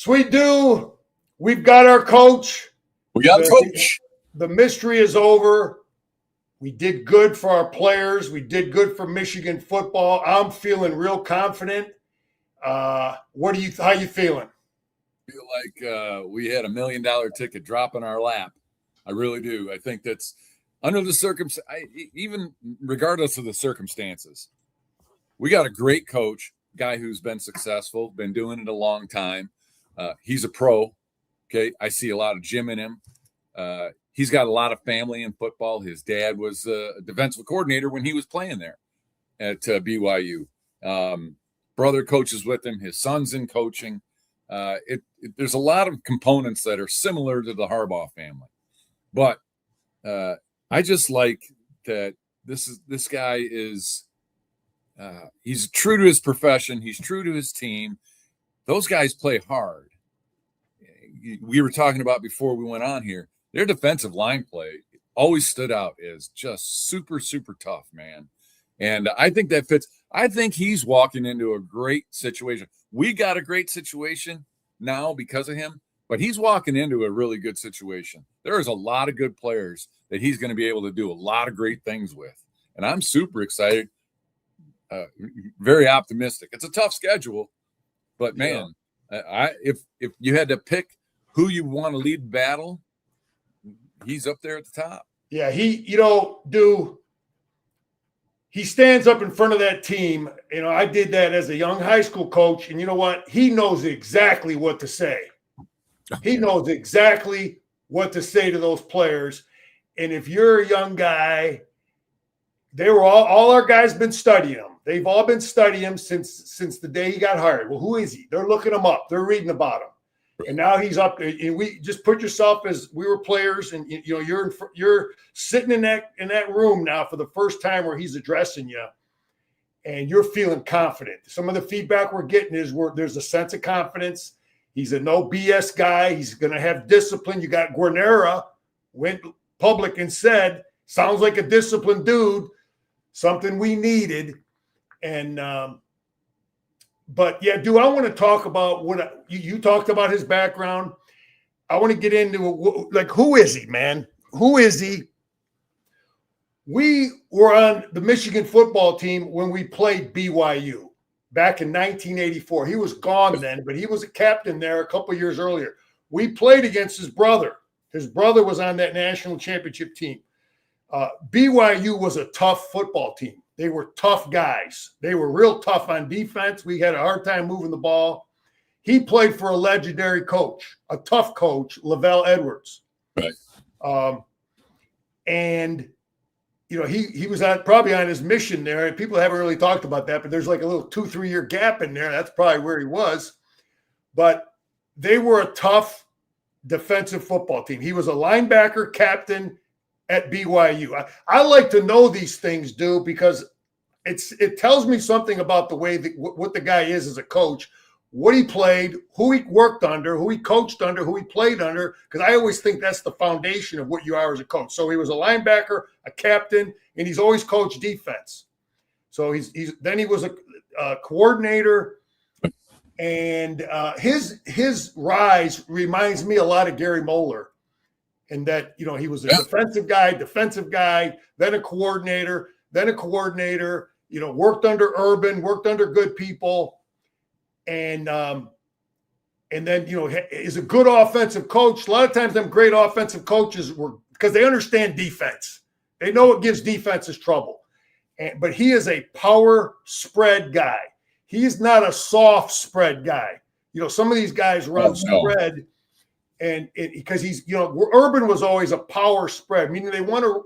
Sweet Dew, we've got our coach. We got coach. The mystery is over. We did good for our players. We did good for Michigan football. I'm feeling real confident. How you feeling? I feel like we had $1 million ticket drop in our lap. I really do. I think that's under the even regardless of the circumstances. We got a great coach, guy who's been successful, been doing it a long time. He's a pro. Okay. I see a lot of gym in him. He's got a lot of family in football. His dad was a defensive coordinator when he was playing there at BYU. Brother coaches with him. His son's in coaching. There's a lot of components that are similar to the Harbaugh family. But I just like that this guy is he's true to his profession. He's true to his team. Those guys play hard. We were talking about before we went on here. Their defensive line play always stood out as just super, super tough, man. And I think that fits. I think he's walking into a great situation. We got a great situation now because of him, but he's walking into a really good situation. There is a lot of good players that he's going to be able to do a lot of great things with. And I'm super excited, very optimistic. It's a tough schedule, but man, if you had to pick who you want to lead the battle, he's up there at the top. Yeah, he stands up in front of that team. I did that as a young high school coach, and you know what? He knows exactly what to say. He knows exactly what to say to those players. And if you're a young guy, they were all our guys been studying him. They've all been studying him since the day he got hired. Well, who is he? They're looking him up. They're reading about him. And now he's up there. And we just put yourself as we were players, and you're sitting in that room now for the first time where he's addressing you, and you're feeling confident. Some of the feedback we're getting is there's a sense of confidence. He's a no BS guy. He's going to have discipline. You got Guarnera went public and said, sounds like a disciplined dude, something we needed. And but yeah, I want to talk about what you talked about his background. I want to get into who is he, man? Who is he? We were on the Michigan football team when we played BYU back in 1984. He was gone then, but he was a captain there a couple years earlier. We played against his brother. His brother was on that national championship team. BYU was a tough football team. They were tough guys. They were real tough on defense. We had a hard time moving the ball. He played for a legendary coach, a tough coach, Lavelle Edwards. Right. And he was probably on his mission there. And people haven't really talked about that, but there's like a little 2-3 year gap in there. That's probably where he was. But they were a tough defensive football team. He was a linebacker captain at BYU. I like to know these things, dude, because it tells me something about the way what the guy is as a coach, what he played, who he worked under, who he coached under, who he played under, because I always think that's the foundation of what you are as a coach. So he was a linebacker, a captain, and he's always coached defense. So then he was a coordinator, and his rise reminds me a lot of Gary Moeller. And that, he was a defensive guy, then a coordinator, worked under Urban, worked under good people. And then, is a good offensive coach. A lot of times them great offensive coaches because they understand defense. They know it gives defenses trouble. But he is a power spread guy. He is not a soft spread guy. Some of these guys run spread. And because Urban was always a power spread, meaning they want to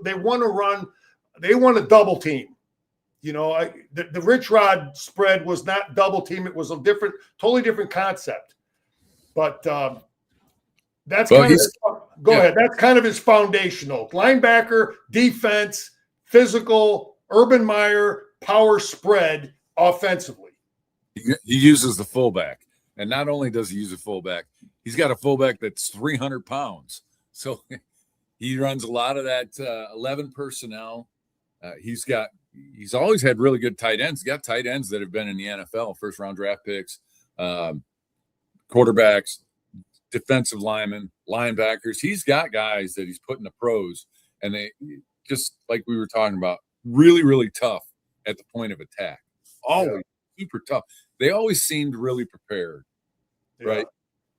double team. The Rich Rod spread was not double team. It was a totally different concept. But that's go ahead. That's kind of his foundational linebacker, defense, physical, Urban Meyer, power spread offensively. He uses the fullback. And not only does he use a fullback, he's got a fullback that's 300 pounds. So he runs a lot of that 11 personnel. He's always had really good tight ends. He's got tight ends that have been in the NFL, first-round draft picks, quarterbacks. defensive linemen, linebackers. He's got guys that he's putting the pros, and they just like we were talking about, really, really tough at the point of attack. Always super tough. They always seemed really prepared, right?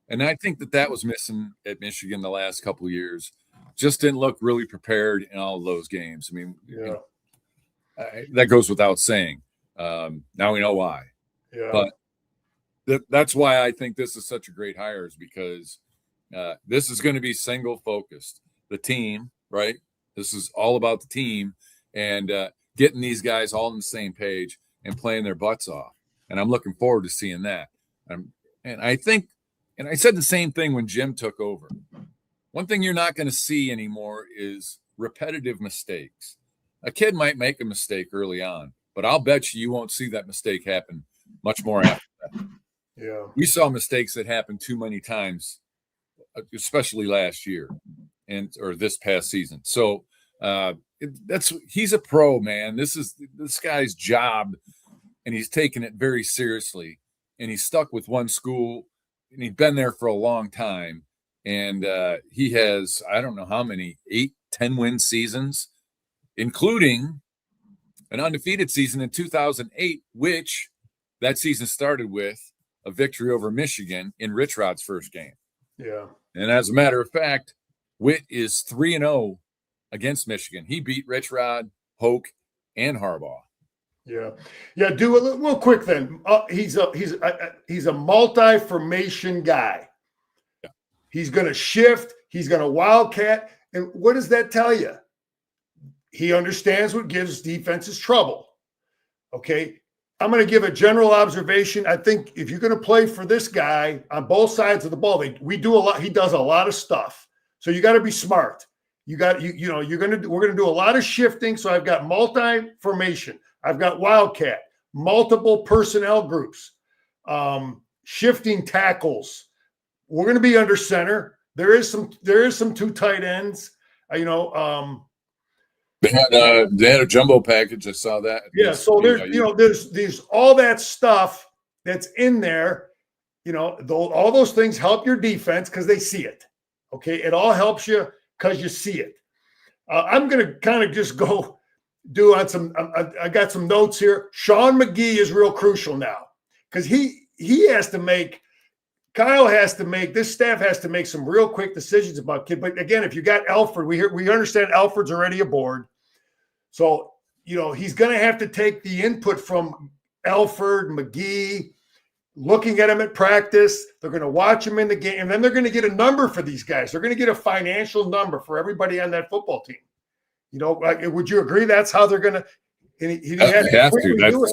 And I think that was missing at Michigan the last couple of years. Just didn't look really prepared in all of those games. I mean, that goes without saying. Now we know why. Yeah. But that's why I think this is such a great hire, is because this is going to be single focused. The team, right? This is all about the team and getting these guys all on the same page and playing their butts off. And I'm looking forward to seeing that. And I think, and I said the same thing when Jim took over. One thing you're not going to see anymore is repetitive mistakes. A kid might make a mistake early on, but I'll bet you won't see that mistake happen much more after that. Yeah. We saw mistakes that happened too many times, especially last year or this past season. So he's a pro, man. This guy's job, and he's taken it very seriously. And he's stuck with one school, and he's been there for a long time. And he has, I don't know how many, 8-10 win seasons, including an undefeated season in 2008, which that season started with a victory over Michigan in Rich Rod's first game. Yeah. And as a matter of fact, Witt is 3-0 against Michigan. He beat Rich Rod, Hoke, and Harbaugh. Yeah. Do a real quick then. He's a multi-formation guy. Yeah. He's going to shift. He's going to wildcat. And what does that tell you? He understands what gives defenses trouble. Okay. I'm going to give a general observation. I think if you're going to play for this guy on both sides of the ball, we do a lot. He does a lot of stuff. So you got to be smart. We're going to do a lot of shifting. So I've got multi-formation. I've got wildcat, multiple personnel groups, shifting tackles. We're going to be under center. There is some two tight ends. They had a jumbo package. I saw that. Yeah. So there's all that stuff that's in there. All those things help your defense because they see it. Okay. It all helps you because you see it. I'm going to kind of just go do on some, I got some notes here. Sean McGee is real crucial now because he has to make, Kyle has to make, this staff has to make some real quick decisions about kid. But again, if you got Alford, we understand Alford's already aboard. So, he's going to have to take the input from Alford, McGee, looking at him at practice. They're going to watch him in the game, and then they're going to get a number for these guys. They're going to get a financial number for everybody on that football team. Would you agree that's how they're going to? He has to do it.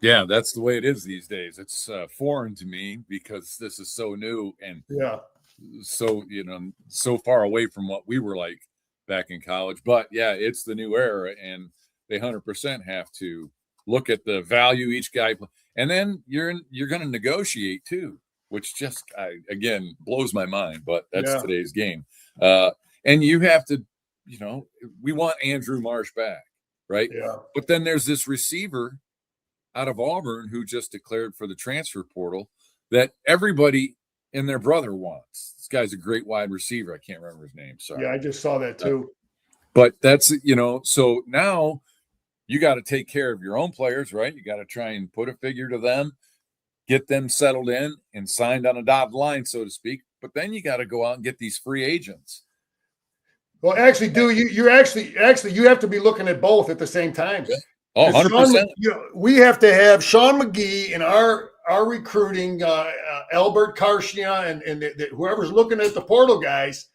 Yeah, that's the way it is these days. It's foreign to me because this is so new and so so far away from what we were like back in college. But yeah, it's the new era, and they 100% have to look at the value each guy. And then you're going to negotiate too, which just again blows my mind. But that's today's game. And you have to, we want Andrew Marsh back, right? Yeah. But then there's this receiver out of Auburn who just declared for the transfer portal that everybody and their brother wants. This guy's a great wide receiver. I can't remember his name. Sorry. Yeah, I just saw that too. But that's, so now you got to take care of your own players, right? You got to try and put a figure to them, get them settled in and signed on a dotted line, so to speak. But then you got to go out and get these free agents. Well, actually, you have to be looking at both at the same time. Yeah. Oh, 100%. We have to have Sean McGee in our recruiting, Albert Karshia and whoever's looking at the portal guys.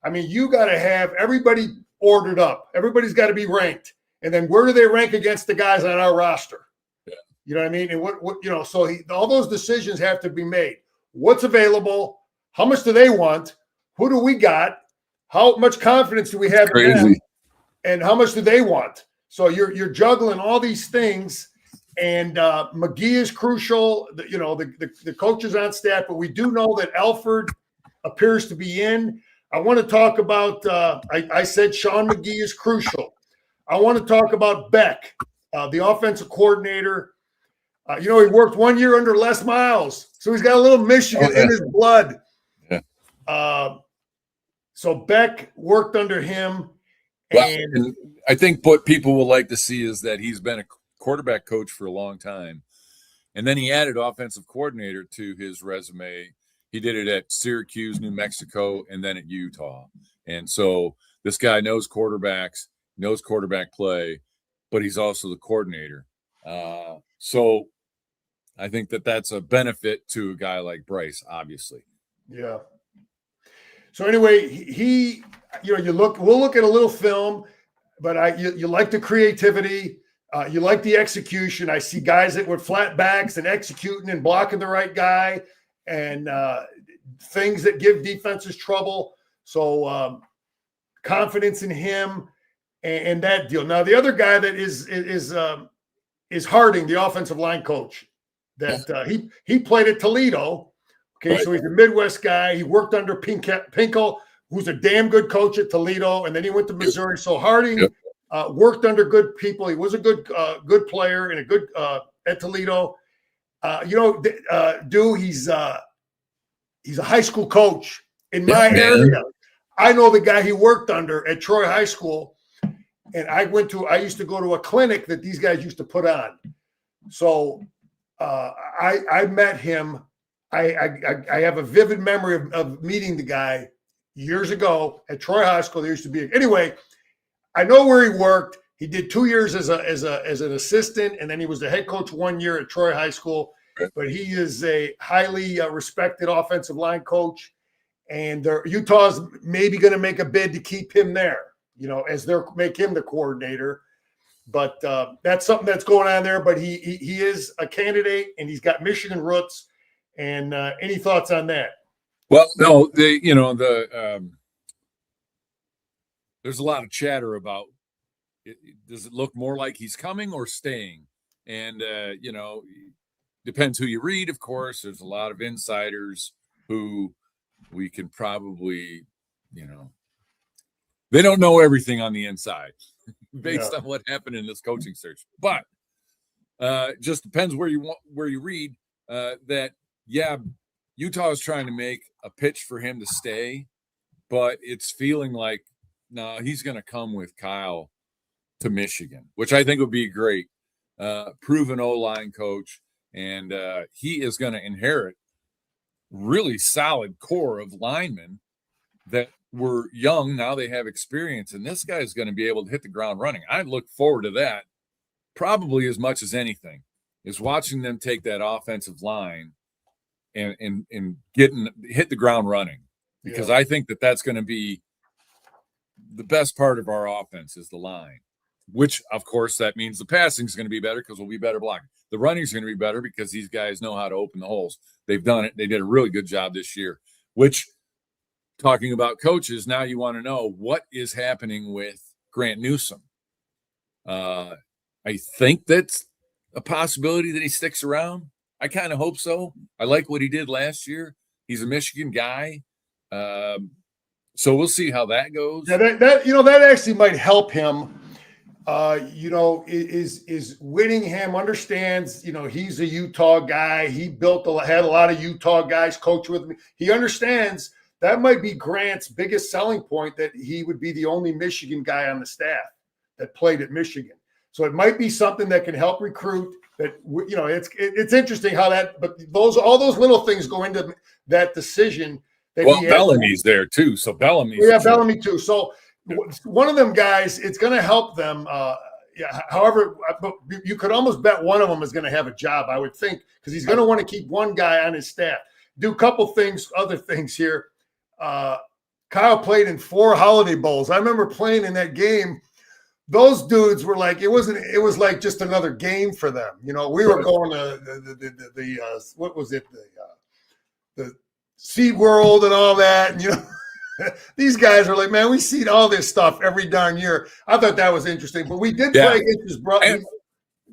I mean, you got to have everybody ordered up. Everybody's got to be ranked. And then where do they rank against the guys on our roster? Yeah. You know what I mean? And so all those decisions have to be made. What's available? How much do they want? Who do we got? How much confidence do we have in them? And how much do they want? So you're juggling all these things, and McGee is crucial. The coaches on staff, but we do know that Alford appears to be in. I want to talk about. I said Sean McGee is crucial. I want to talk about Beck, the offensive coordinator. He worked 1 year under Les Miles, so he's got a little Michigan in his blood. Yeah. So Beck worked under him. And I think what people will like to see is that he's been a quarterback coach for a long time. And then he added offensive coordinator to his resume. He did it at Syracuse, New Mexico, and then at Utah. And so this guy knows quarterbacks, knows quarterback play, but he's also the coordinator. So I think that that's a benefit to a guy like Bryce, obviously. Yeah. So anyway, he we'll look at a little film, but you like the creativity. You like the execution. I see guys that with flat backs and executing and blocking the right guy and things that give defenses trouble. So confidence in him and that deal. Now the other guy that is Harding, the offensive line coach. That he played at Toledo. Okay, right. So he's a Midwest guy. He worked under Pinkel, who's a damn good coach at Toledo, and then he went to Missouri. So Harding worked under good people. He was a good player and a good at Toledo. He's a high school coach in my area. I know the guy he worked under at Troy High School, and I used to go to a clinic that these guys used to put on. So I met him. I have a vivid memory of meeting the guy years ago at Troy High School. There used to be anyway. I know where he worked. He did 2 years as an assistant, and then he was the head coach 1 year at Troy High School. But he is a highly respected offensive line coach, and Utah's maybe going to make a bid to keep him there. As they make him the coordinator. But that's something that's going on there. But he is a candidate, and he's got Michigan roots. And any thoughts on that? Well, no, there's a lot of chatter about does it look more like he's coming or staying? And, depends who you read, of course. There's a lot of insiders who we can probably, they don't know everything on the inside based on what happened in this coaching search. But just depends where you read that. Yeah, Utah is trying to make a pitch for him to stay, but it's feeling like, no, he's going to come with Kyle to Michigan, which I think would be great. Proven O-line coach, and he is going to inherit really solid core of linemen that were young. Now they have experience, and this guy is going to be able to hit the ground running. I look forward to that probably as much as anything, is watching them take that offensive line and hit the ground running, because I think that's going to be the best part of our offense is the line, which of course that means the passing is going to be better because we'll be better blocking. The running is going to be better because these guys know how to open the holes. They've done it. They did a really good job this year, which, talking about coaches, now you want to know what is happening with Grant Newsome. I think that's a possibility that he sticks around. I kind of hope so. I like what he did last year. He's a Michigan guy. So we'll see how that goes. Yeah, that actually might help him. Is Whittingham understands, he's a Utah guy. He had a lot of Utah guys coach with me. He understands that might be Grant's biggest selling point, that he would be the only Michigan guy on the staff that played at Michigan. So it might be something that can help recruit. That it's interesting how that, but all those little things go into that decision. Bellamy's there too, so Bellamy too. So one of them guys, it's going to help them. However, you could almost bet one of them is going to have a job, I would think, because he's going to want to keep one guy on his staff. Do a couple other things here. Kyle played in 4 Holiday Bowls. I remember playing in that game. Those dudes were like, it was like just another game for them. We were going to what was it? The Sea World and all that. And, these guys are like, man, we see all this stuff every darn year. I thought that was interesting, but we did play against his brother.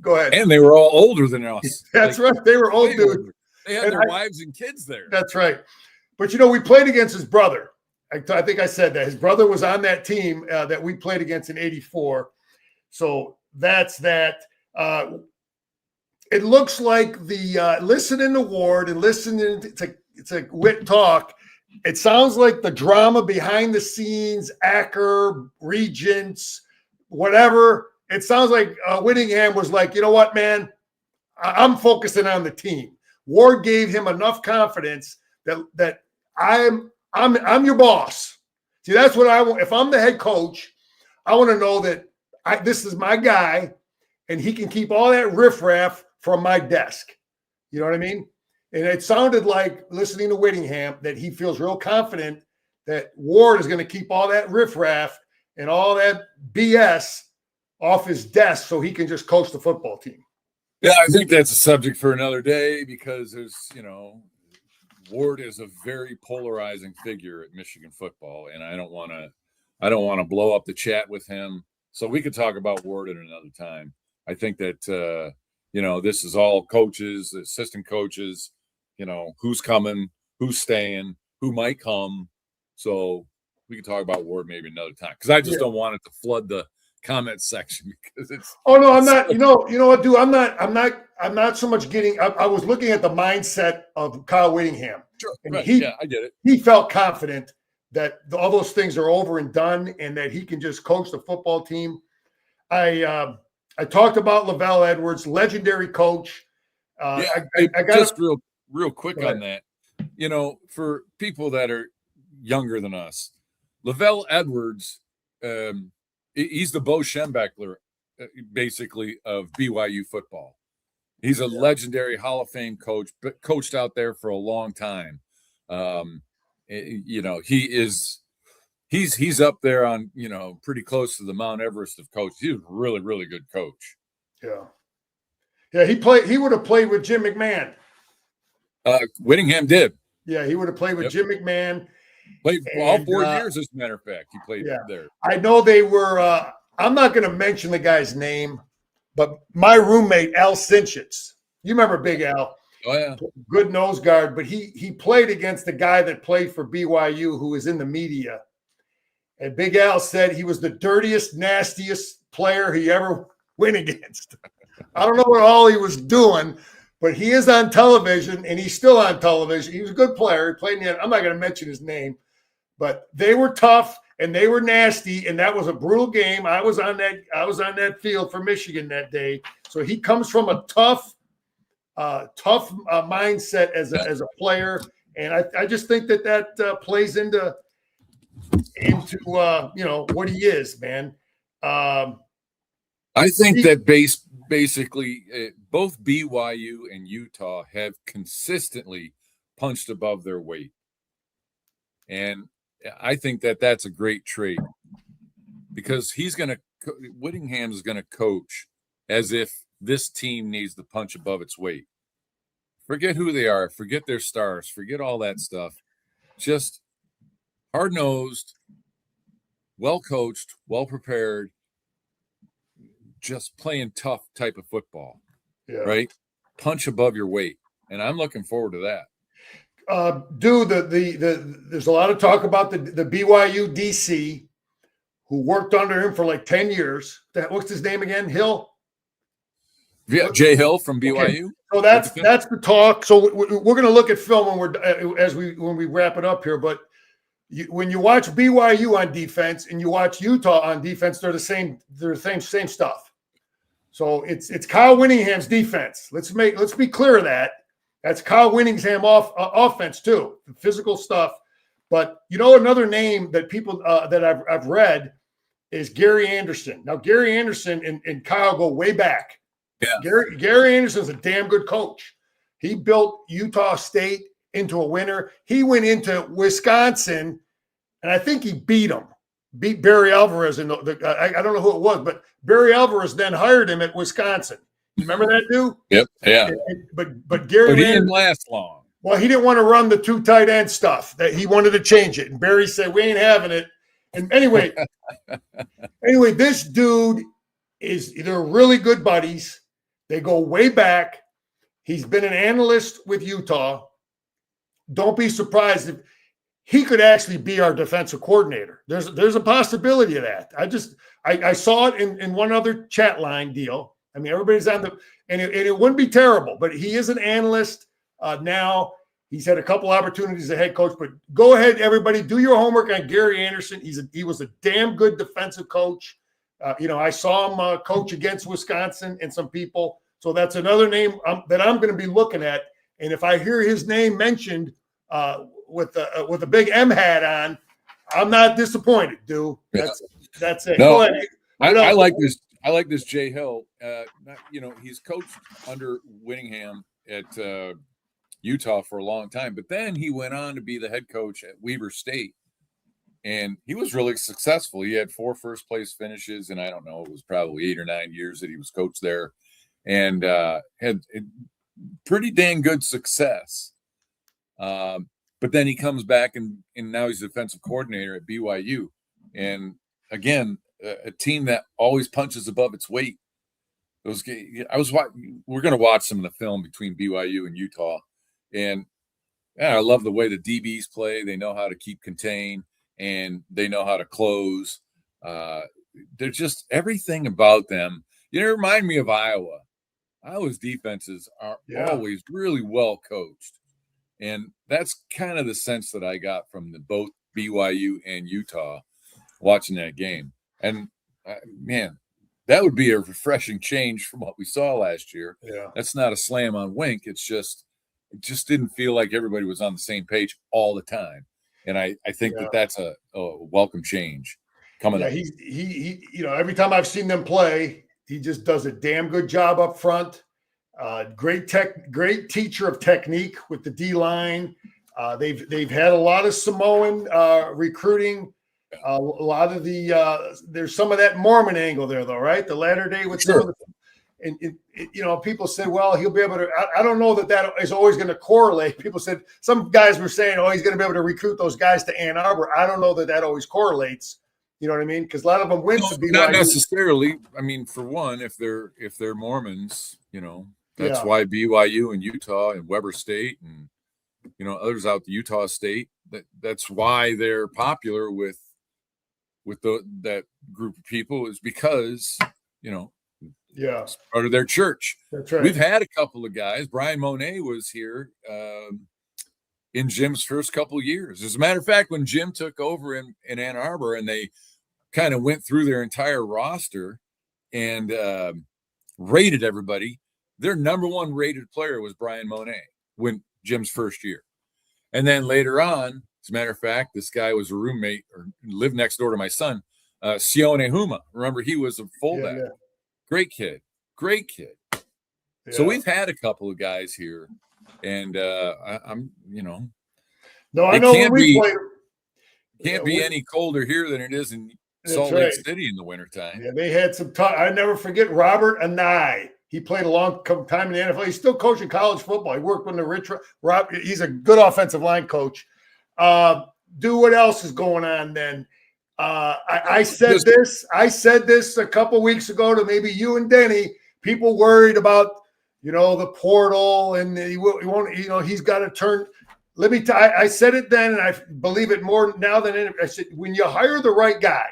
Go ahead. And they were all older than us. That's right. They were old dudes. They had their wives and kids there. That's right. But, we played against his brother. I think I said that. His brother was on that team that we played against in '84. So that's that. It looks like the listening to Ward and listening to Whit talk, it sounds like the drama behind the scenes, Acker, Regents, whatever. It sounds like Whittingham was like, you know what, man, I'm focusing on the team. Ward gave him enough confidence that I'm your boss. See, that's what I want. If I'm the head coach, I want to know that this is my guy, and he can keep all that riffraff from my desk. You know what I mean? And it sounded like, listening to Whittingham, that he feels real confident that Ward is going to keep all that riffraff and all that BS off his desk so he can just coach the football team. Yeah, I think that's a subject for another day, because there's, Ward is a very polarizing figure at Michigan football, and I don't want to blow up the chat with him. So we could talk about Ward at another time. I think that this is all coaches, assistant coaches, who's coming, who's staying, who might come. So we can talk about Ward maybe another time, because I just don't want it to flood the comment section, because it's. Oh no, I'm not. You know what, dude? I'm not so much getting. I was looking at the mindset of Kyle Whittingham. Sure, and right. I get it. He felt confident that all those things are over and done, and that he can just coach the football team. I talked about Lavelle Edwards, legendary coach. I got just real quick on that. For people that are younger than us, Lavelle Edwards, he's the Bo Schembechler, basically, of BYU football. He's a legendary Hall of Fame coach, but coached out there for a long time. He's up there on, pretty close to the Mount Everest of coaches. He was a really, really good coach. Yeah. He would have played with Jim McMahon. Whittingham did. Yeah, he would have played with Jim McMahon. Played all 4 years, as a matter of fact. He played there. I know they were. I'm not going to mention the guy's name, but my roommate Al Cinchitz. You remember Big Al? Oh yeah, good nose guard. But he played against the guy that played for BYU, who was in the media. And Big Al said he was the dirtiest, nastiest player he ever went against. I don't know what all he was doing, but he is on television, and he's still on television. He was a good player. He played in the, I'm not going to mention his name, but they were tough and they were nasty, and that was a brutal game. I was on that field for Michigan that day. So he comes from a tough mindset as a player, and I just think that plays into what he is, man. I think that basically both BYU and Utah have consistently punched above their weight, and I think that that's a great trait, because Whittingham is going to coach as if this team needs to punch above its weight. Forget who they are, forget their stars, forget all that stuff. Just hard-nosed, well-coached, well-prepared, just playing tough type of football, right? Punch above your weight, and I'm looking forward to that. Dude, there's a lot of talk about the BYU DC, who worked under him for like 10 years. What's his name again? Hill? Yeah, Jay Hill from BYU. Okay. So that's the talk. So we're going to look at film when we wrap it up here. But when you watch BYU on defense and you watch Utah on defense, they're the same. They're the same stuff. So it's Kyle Whittingham's defense. Let's be clear of that. That's Kyle Whittingham offense too, the physical stuff. But another name that people that I've read is Gary Anderson. Now Gary Anderson and Kyle go way back. Yeah. Gary Anderson's a damn good coach. He built Utah State into a winner. He went into Wisconsin, and I think he beat Barry Alvarez. I don't know who it was, but Barry Alvarez then hired him at Wisconsin. You remember that dude? Yep. Yeah. But Gary, but he didn't last long. Well, he didn't want to run the 2 tight end stuff. That he wanted to change it, and Barry said, "We ain't having it." And anyway, this dude they're really good buddies. They go way back. He's been an analyst with Utah. Don't be surprised if he could actually be our defensive coordinator. There's a possibility of that. I saw it in one other chat line deal. I mean, everybody's on and it wouldn't be terrible, but he is an analyst now. He's had a couple opportunities as a head coach, but go ahead, everybody, do your homework on Gary Anderson. He was a damn good defensive coach. I saw him coach against Wisconsin and some people. So that's another name that I'm going to be looking at. And if I hear his name mentioned with a big M hat on, I'm not disappointed, dude. That's it. No, go ahead. I like this. I like this Jay Hill. He's coached under Whittingham at Utah for a long time, but then he went on to be the head coach at Weber State, and he was really successful. He had 4 first-place finishes, and I don't know, it was probably 8 or 9 years that he was coach there, and had pretty dang good success. But then he comes back and now he's defensive coordinator at BYU, and again, a team that always punches above its weight. We're going to watch some of the film between BYU and Utah, and I love the way the DBs play. They know how to keep contained, and they know how to close. They're just everything about them. Remind me of Iowa. Iowa's defenses are always really well coached, and that's kind of the sense that I got from both BYU and Utah watching that game. And man, that would be a refreshing change from what we saw last year. Yeah. That's not a slam on Wink. It just didn't feel like everybody was on the same page all the time. And I think that's a welcome change coming up. He every time I've seen them play, he just does a damn good job up front. Great teacher of technique with the D line. They've had a lot of Samoan recruiting. A lot of there's some of that Mormon angle there, though, right? The latter day with sure. People say, well, he'll be able to. I don't know that is always going to correlate. People said some guys were saying, oh, he's going to be able to recruit those guys to Ann Arbor. I don't know that always correlates. You know what I mean? Because a lot of them went to BYU. Not necessarily. I mean, for one, if they're Mormons, that's why BYU and Utah and Weber State and others out the Utah State. That's why they're popular with that group of people, is because it's part of their church. That's right. We've had a couple of guys. Brian Monet was here in Jim's first couple of years. As a matter of fact, when Jim took over in Ann Arbor and they kind of went through their entire roster and rated everybody, their number 1 rated player was Brian Monet when Jim's first year. And then later on, as a matter of fact, this guy was a roommate or lived next door to my son, Sione Huma. Remember, he was a fullback. Yeah. Great kid. Yeah. So we've had a couple of guys here, and I'm. No, I know when we played. Can't be any colder here than it is in Salt Lake City in the wintertime. Yeah, they had some time. I never forget Robert Anai. He played a long time in the NFL. He's still coaching college football. He worked with the Rob. He's a good offensive line coach. What else is going on then? I said this a couple weeks ago to maybe you and Denny. People worried about, the portal and he won't, he's got to turn. Let me I said it then, and I believe it more now than ever. I said, when you hire the right guy,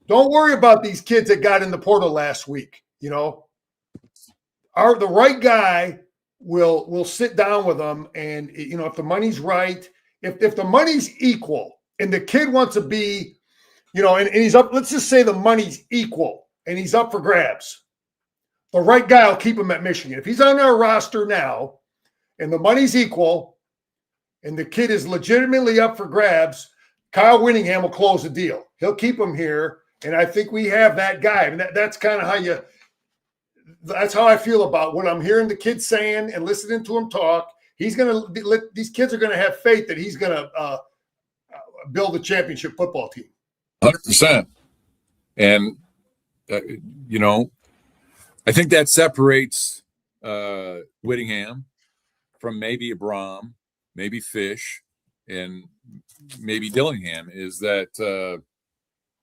don't worry about these kids that got in the portal last week. The right guy will sit down with them, and if the money's right, if the money's equal, and the kid wants to be, and he's up. Let's just say the money's equal, and he's up for grabs. The right guy will keep him at Michigan. If he's on our roster now, and the money's equal, and the kid is legitimately up for grabs, Kyle Whittingham will close the deal. He'll keep him here, and I think we have that guy. And that's kind of how that's how I feel about what I'm hearing the kids saying and listening to him talk. He's going to these kids are going to have faith that he's going to build a championship football team. 100%. And I think that separates Whittingham from maybe Abram, maybe Fish, and maybe Dillingham, is that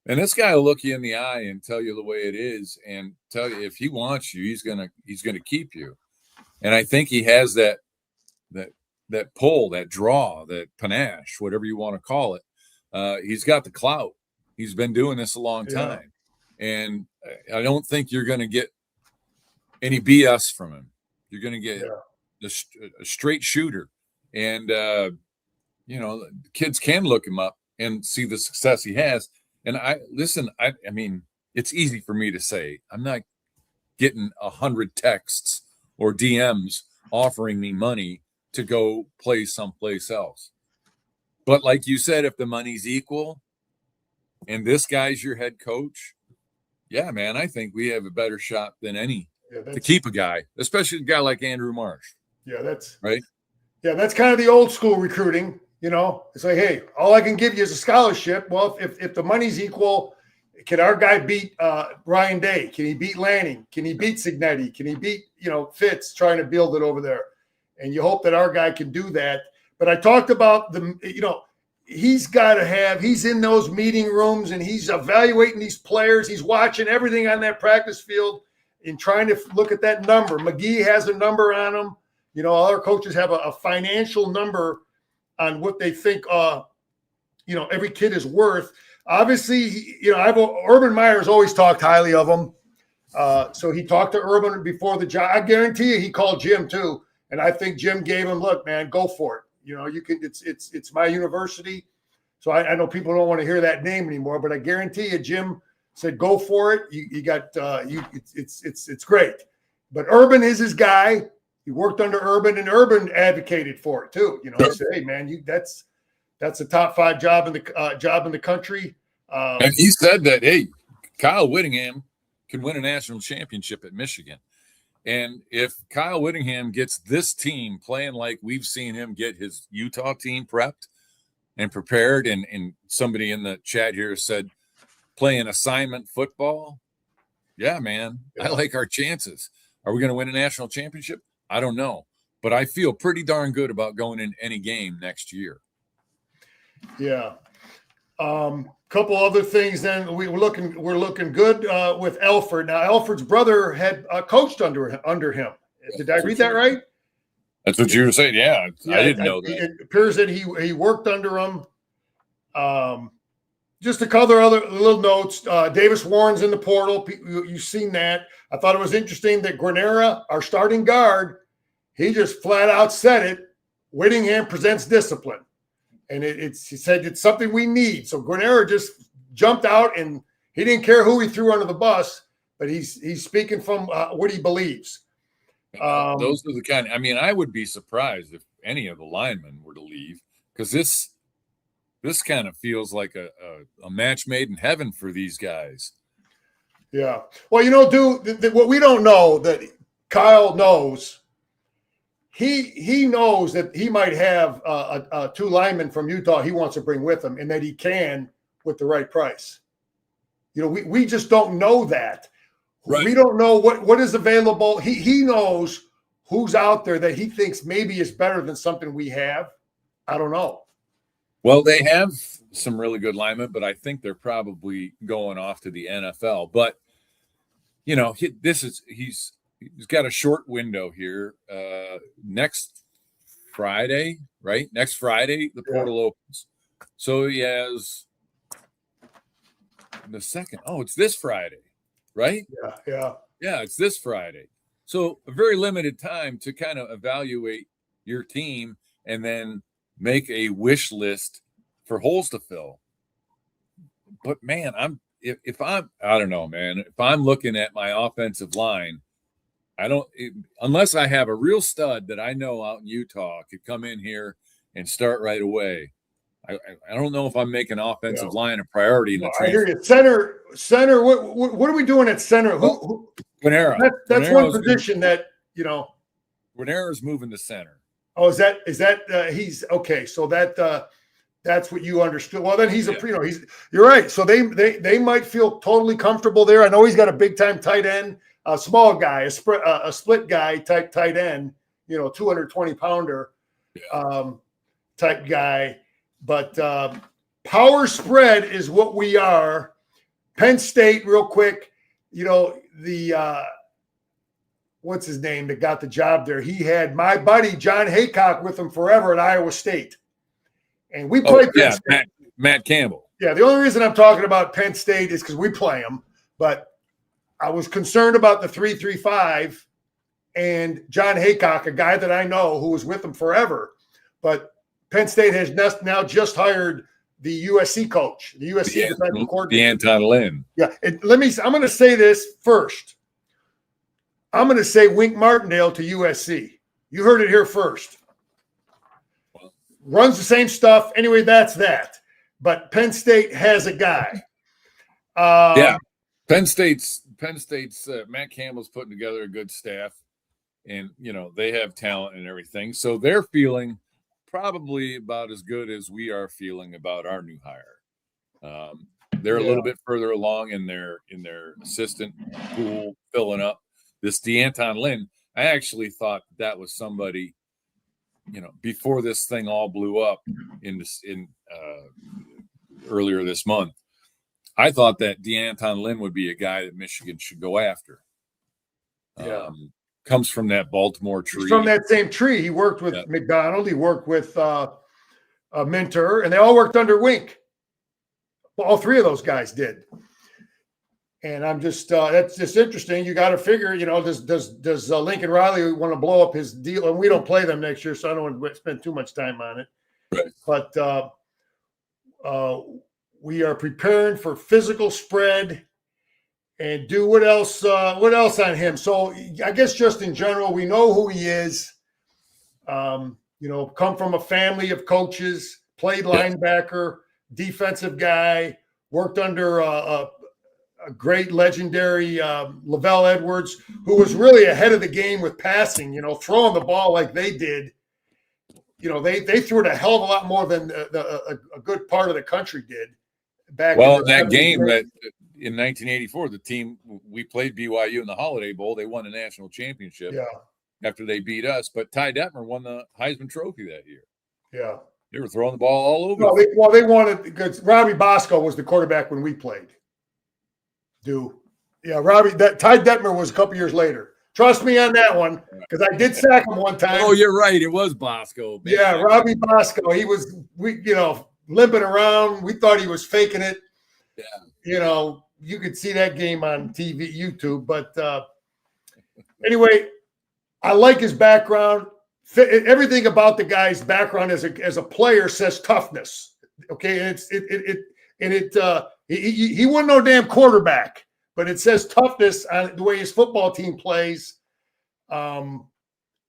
and this guy will look you in the eye and tell you the way it is, and tell you if he wants you, he's gonna keep you. And I think he has that pull, that draw, that panache, whatever you want to call it. He's got the clout. He's been doing this a long time, and I don't think you're going to get any BS from him. You're going to get a straight shooter. And, kids can look him up and see the success he has. And I mean, it's easy for me to say, I'm not getting 100 texts or DMs offering me money to go play someplace else. But like you said, if the money's equal and this guy's your head coach, yeah, man, I think we have a better shot than any to keep a guy, especially a guy like Andrew Marsh. Yeah, that's right. Yeah, that's kind of the old school recruiting. It's like, hey, all I can give you is a scholarship. Well, if the money's equal, can our guy beat Ryan Day? Can he beat Lanning? Can he beat Signetti? Can he beat Fitz trying to build it over there? And you hope that our guy can do that. But I talked about he's in those meeting rooms and he's evaluating these players. He's watching everything on that practice field and trying to look at that number. McGee has a number on him. All our coaches have a financial number on what they think, every kid is worth. Obviously, Urban Meyer's always talked highly of him. So he talked to Urban before the job. I guarantee you he called Jim too. And I think Jim gave him, look, man, go for it. You can, it's my university. So I know people don't want to hear that name anymore, but I guarantee you, Jim said, go for it. You got, it's great. But Urban is his guy. He worked under Urban, and Urban advocated for it too. He said, "Hey, man, that's a top 5 job in the country." And he said that, hey, Kyle Whittingham can win a national championship at Michigan, and if Kyle Whittingham gets this team playing like we've seen him get his Utah team prepped and prepared, and somebody in the chat here said playing assignment football, yeah, man, I like our chances. Are we going to win a national championship? I don't know, but I feel pretty darn good about going in any game next year. Yeah. Couple other things. Then we're looking good with Elford. Now, Elford's brother had coached under him. Did I read that right? That's what you were saying. Yeah, I didn't know that. It appears that he worked under him. Just a couple other little notes. Davis Warren's in the portal. You've seen that. I thought it was interesting that Granera, our starting guard, he just flat out said it. Whittingham presents discipline. And he said it's something we need. So Granera just jumped out, and he didn't care who he threw under the bus, but he's speaking from what he believes. Those are the kind. I mean, I would be surprised if any of the linemen were to leave, because this kind of feels like a match made in heaven for these guys. Yeah. Well, what we don't know that Kyle knows. He knows that he might have 2 linemen from Utah he wants to bring with him, and that he can with the right price. We just don't know that. Right. We don't know what is available. He knows who's out there that he thinks maybe is better than something we have. I don't know. Well, they have some really good linemen, but I think they're probably going off to the NFL. But he's got a short window here. Next Friday, right? Next Friday, the portal opens. So he has the second. Oh, it's this Friday, right? Yeah. It's this Friday. So a very limited time to kind of evaluate your team and then make a wish list for holes to fill. But man, I don't know, man. If I'm looking at my offensive line, unless I have a real stud that I know out in Utah could come in here and start right away. I don't know if I'm making offensive line a priority in the I hear you. Center. What are we doing at center? Granera. That's one position that Granera's moving to center. Oh, is that he's okay? So that's what you understood. Well, then you're right. So they might feel totally comfortable there. I know he's got a big time tight end. A small guy, a split guy type tight end, 220 pounder type guy. But power spread is what we are. Penn State, real quick, what's his name that got the job there? He had my buddy John Haycock with him forever at Iowa State. And we played Penn State. Matt Campbell. Yeah, the only reason I'm talking about Penn State is because we play them. But I was concerned about the 3-3-5 and John Haycock, a guy that I know who was with him forever. but Penn State has now just hired the USC coach, the USC defensive coordinator, D'Anton Lynn. Yeah, I'm going to say this first. I'm going to say Wink Martindale to USC. You heard it here first. Runs the same stuff. Anyway, that's that. But Penn State has a guy. Yeah, Penn State's Matt Campbell's putting together a good staff, and they have talent and everything. So they're feeling probably about as good as we are feeling about our new hire. They're a little bit further along in their assistant pool filling up. This D'Anton Lynn, I actually thought that was somebody, before this thing all blew up in earlier this month. I thought that D'Anton Lynn would be a guy that Michigan should go after. Comes from that Baltimore tree. He's from that same tree. He worked with McDonald. He worked with Mentor, and they all worked under Wink. All three of those guys did. And I'm just that's just interesting. You got to figure, does Lincoln Riley want to blow up his deal? And we don't play them next year, so I don't want to spend too much time on it. Right. But we are preparing for physical spread and do what else on him. So I guess just in general, we know who he is. Come from a family of coaches, played linebacker, defensive guy, worked under a great legendary Lavelle Edwards, who was really ahead of the game with passing, throwing the ball like they did. They threw it a hell of a lot more than a good part of the country did. That game that in 1984, the team we played BYU in the Holiday Bowl, they won a national championship after they beat us. But Ty Detmer won the Heisman Trophy that year. Yeah, they were throwing the ball all over. They wanted because Robbie Bosco was the quarterback when we played. Ty Detmer was a couple years later. Trust me on that one because I did sack him one time. Oh, you're right. It was Bosco. Man. Yeah, Robbie Bosco. He was limping around. We thought he was faking it. Yeah. You could see that game on TV, YouTube. But anyway, I like his background. Everything about the guy's background as a player says toughness. Okay, and he wasn't no damn quarterback, but it says toughness on the way his football team plays.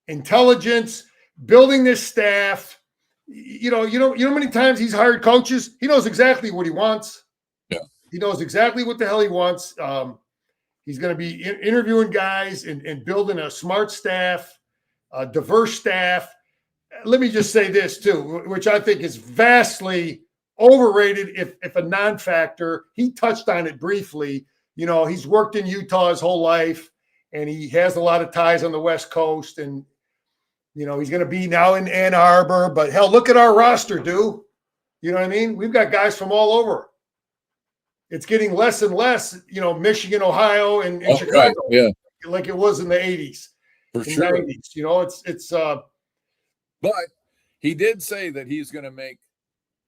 Intelligence, building this staff. You know how many times he's hired coaches. He knows exactly what he wants. Yeah, he knows exactly what the hell he wants. He's going to be interviewing guys and building a smart staff, a diverse staff. Let me just say this too, which I think is vastly overrated, if a non-factor. He touched on it briefly. He's worked in Utah his whole life, and he has a lot of ties on the West Coast. And he's going to be now in Ann Arbor. But hell, look at our roster, dude. You know what I mean? We've got guys from all over. It's getting less and less. Michigan, Ohio, and Chicago, like it was in the 80s, for sure. 90s. It's. But he did say that he's going to make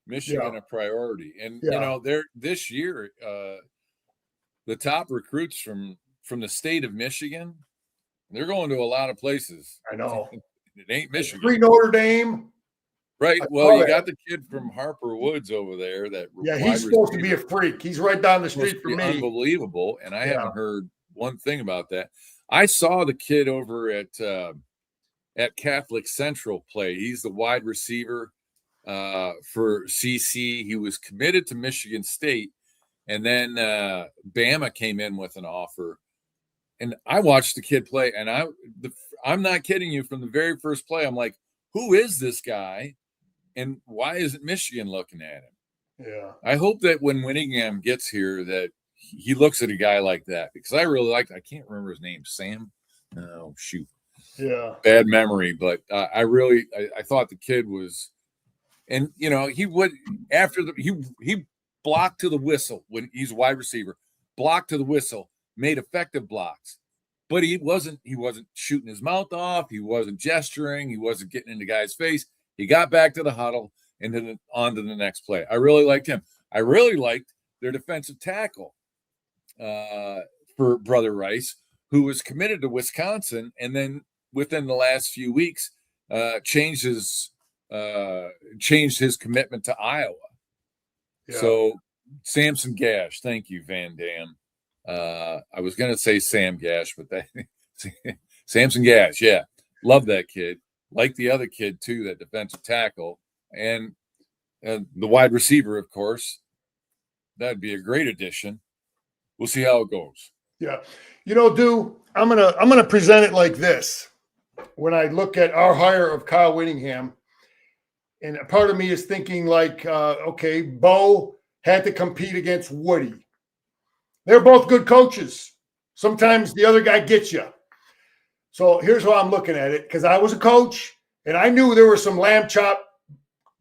Michigan a priority, and they're this year the top recruits from the state of Michigan, they're going to a lot of places. I know it ain't Michigan. Free Notre Dame, right? Well, you got the kid from Harper Woods over there. He's supposed to be a freak. He's right down the street from me. Unbelievable, and I haven't heard one thing about that. I saw the kid over at Catholic Central play. He's the wide receiver for CC. He was committed to Michigan State, and then Bama came in with an offer. And I watched the kid play, and I'm not kidding you. From the very first play, I'm like, who is this guy, and why isn't Michigan looking at him? Yeah. I hope that when Whittingham gets here that he looks at a guy like that, because I really liked, I can't remember his name, Sam? Oh, shoot. Yeah. Bad memory, but I thought the kid was, and he would he blocked to the whistle when he's a wide receiver, blocked to the whistle, made effective blocks, but he wasn't shooting his mouth off, he wasn't gesturing, he wasn't getting in the guy's face. He got back to the huddle and then on to the next play. I really liked him. I really liked their defensive tackle for Brother Rice, who was committed to Wisconsin, and then within the last few weeks, changed his changed his commitment to Iowa. Yeah. So Samson Gash, thank you, Van Dam. I was going to say Sam Gash, but that Samson Gash, yeah, love that kid. Like the other kid too, that defensive tackle, and the wide receiver, of course. That'd be a great addition. We'll see how it goes. Yeah, Dew, I'm gonna present it like this. When I look at our hire of Kyle Whittingham, and a part of me is thinking like, okay, Bo had to compete against Woody. They're both good coaches. Sometimes the other guy gets you. So here's how I'm looking at it, because I was a coach and I knew there were some lamb chop,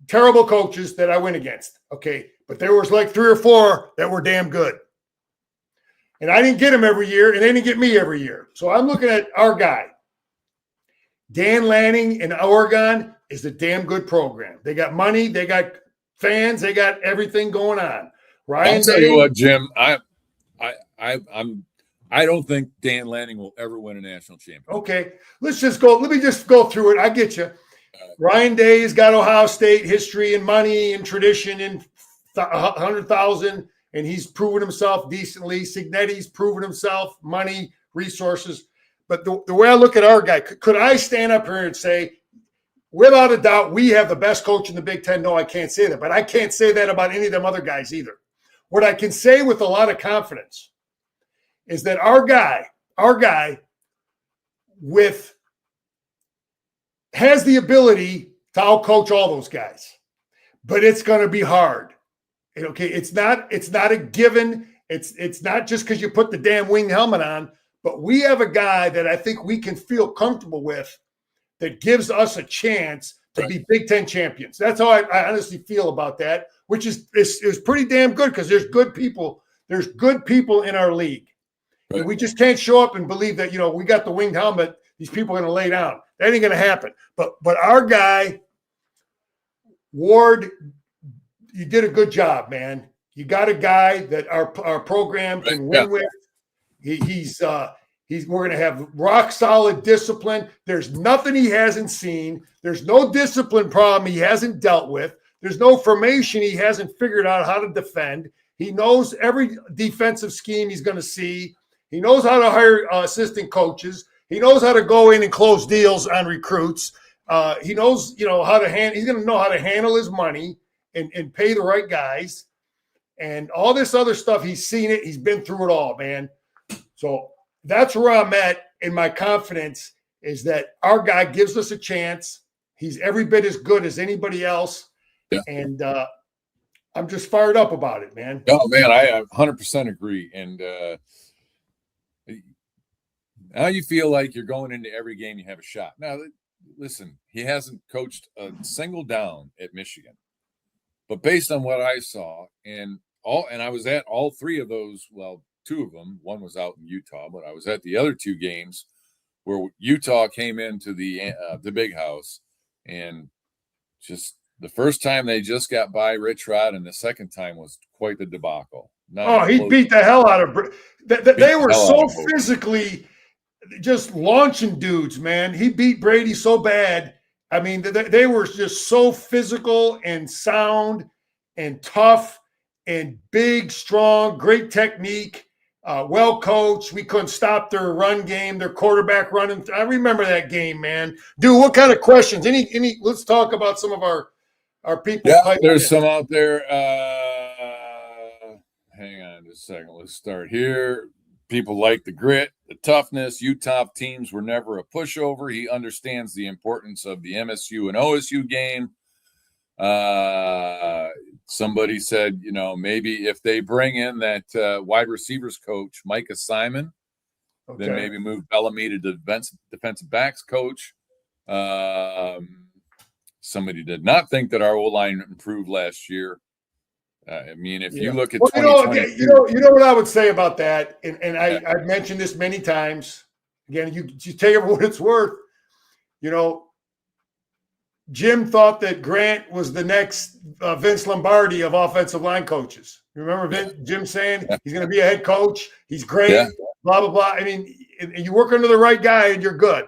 terrible coaches that I went against. Okay, but there was like 3 or 4 that were damn good. And I didn't get them every year, and they didn't get me every year. So I'm looking at our guy. Dan Lanning in Oregon is a damn good program. They got money, they got fans, they got everything going on. Ryan, I'll tell you what, Jim, I don't think Dan Lanning will ever win a national championship. Okay, let's just go. Let me just go through it. I get you. Ryan Day's got Ohio State history and money and tradition and 100,000, and he's proven himself decently. Signetti's proven himself, money, resources. But the way I look at our guy, could I stand up here and say, without a doubt, we have the best coach in the Big Ten? No, I can't say that. But I can't say that about any of them other guys either. What I can say with a lot of confidence is that our guy has the ability to outcoach all those guys. But it's going to be hard. Okay, it's not a given. It's not just because you put the damn wing helmet on. But we have a guy that I think we can feel comfortable with that gives us a chance to be Big Ten champions. That's how I honestly feel about that, which is pretty damn good, because there's good people. There's good people in our league. Right. And we just can't show up and believe that, we got the winged helmet, these people are going to lay down. That ain't going to happen. But our guy, Ward, you did a good job, man. You got a guy that our program can win with. We're going to have rock solid discipline. There's nothing he hasn't seen. There's no discipline problem he hasn't dealt with. There's no formation he hasn't figured out how to defend. He knows every defensive scheme he's going to see. He knows how to hire assistant coaches. He knows how to go in and close deals on recruits. He knows, how to he's going to know how to handle his money and pay the right guys. And all this other stuff, he's seen it. He's been through it all, man. So that's where I'm at in my confidence, is that our guy gives us a chance. He's every bit as good as anybody else. Yeah. And I'm just fired up about it, man. Oh, man, I 100% agree. And now you feel like you're going into every game you have a shot. Now, listen, he hasn't coached a single down at Michigan. But based on what I saw, and I was at all 3 of those, well, 2 of them. One was out in Utah, but I was at the other 2 games where Utah came into the Big House, and just the first time they just got by Rich Rod, and the second time was quite the debacle. He beat the hell out of they were so physically just launching dudes, man. He beat Brady so bad. I mean, they were just so physical and sound and tough and big, strong, great technique. Well coached. We couldn't stop their run game, their quarterback running. I remember that game, man. Dude, what kind of questions? Any? Let's talk about some of our people. Yeah, there's some out there. Hang on just a second. Let's start here. People like the grit, the toughness. Utah teams were never a pushover. He understands the importance of the MSU and OSU game. Somebody said, maybe if they bring in that wide receivers coach, Micah Simon, then maybe move Bellamy to defensive backs coach. Somebody did not think that our O-line improved last year. I mean, if you look at 2022, you know what I would say about that, and I've mentioned this many times. Again, you take it for what it's worth. Jim thought that Grant was the next Vince Lombardi of offensive line coaches. Remember Jim saying he's going to be a head coach? He's great, blah, blah, blah. I mean, and you work under the right guy and you're good.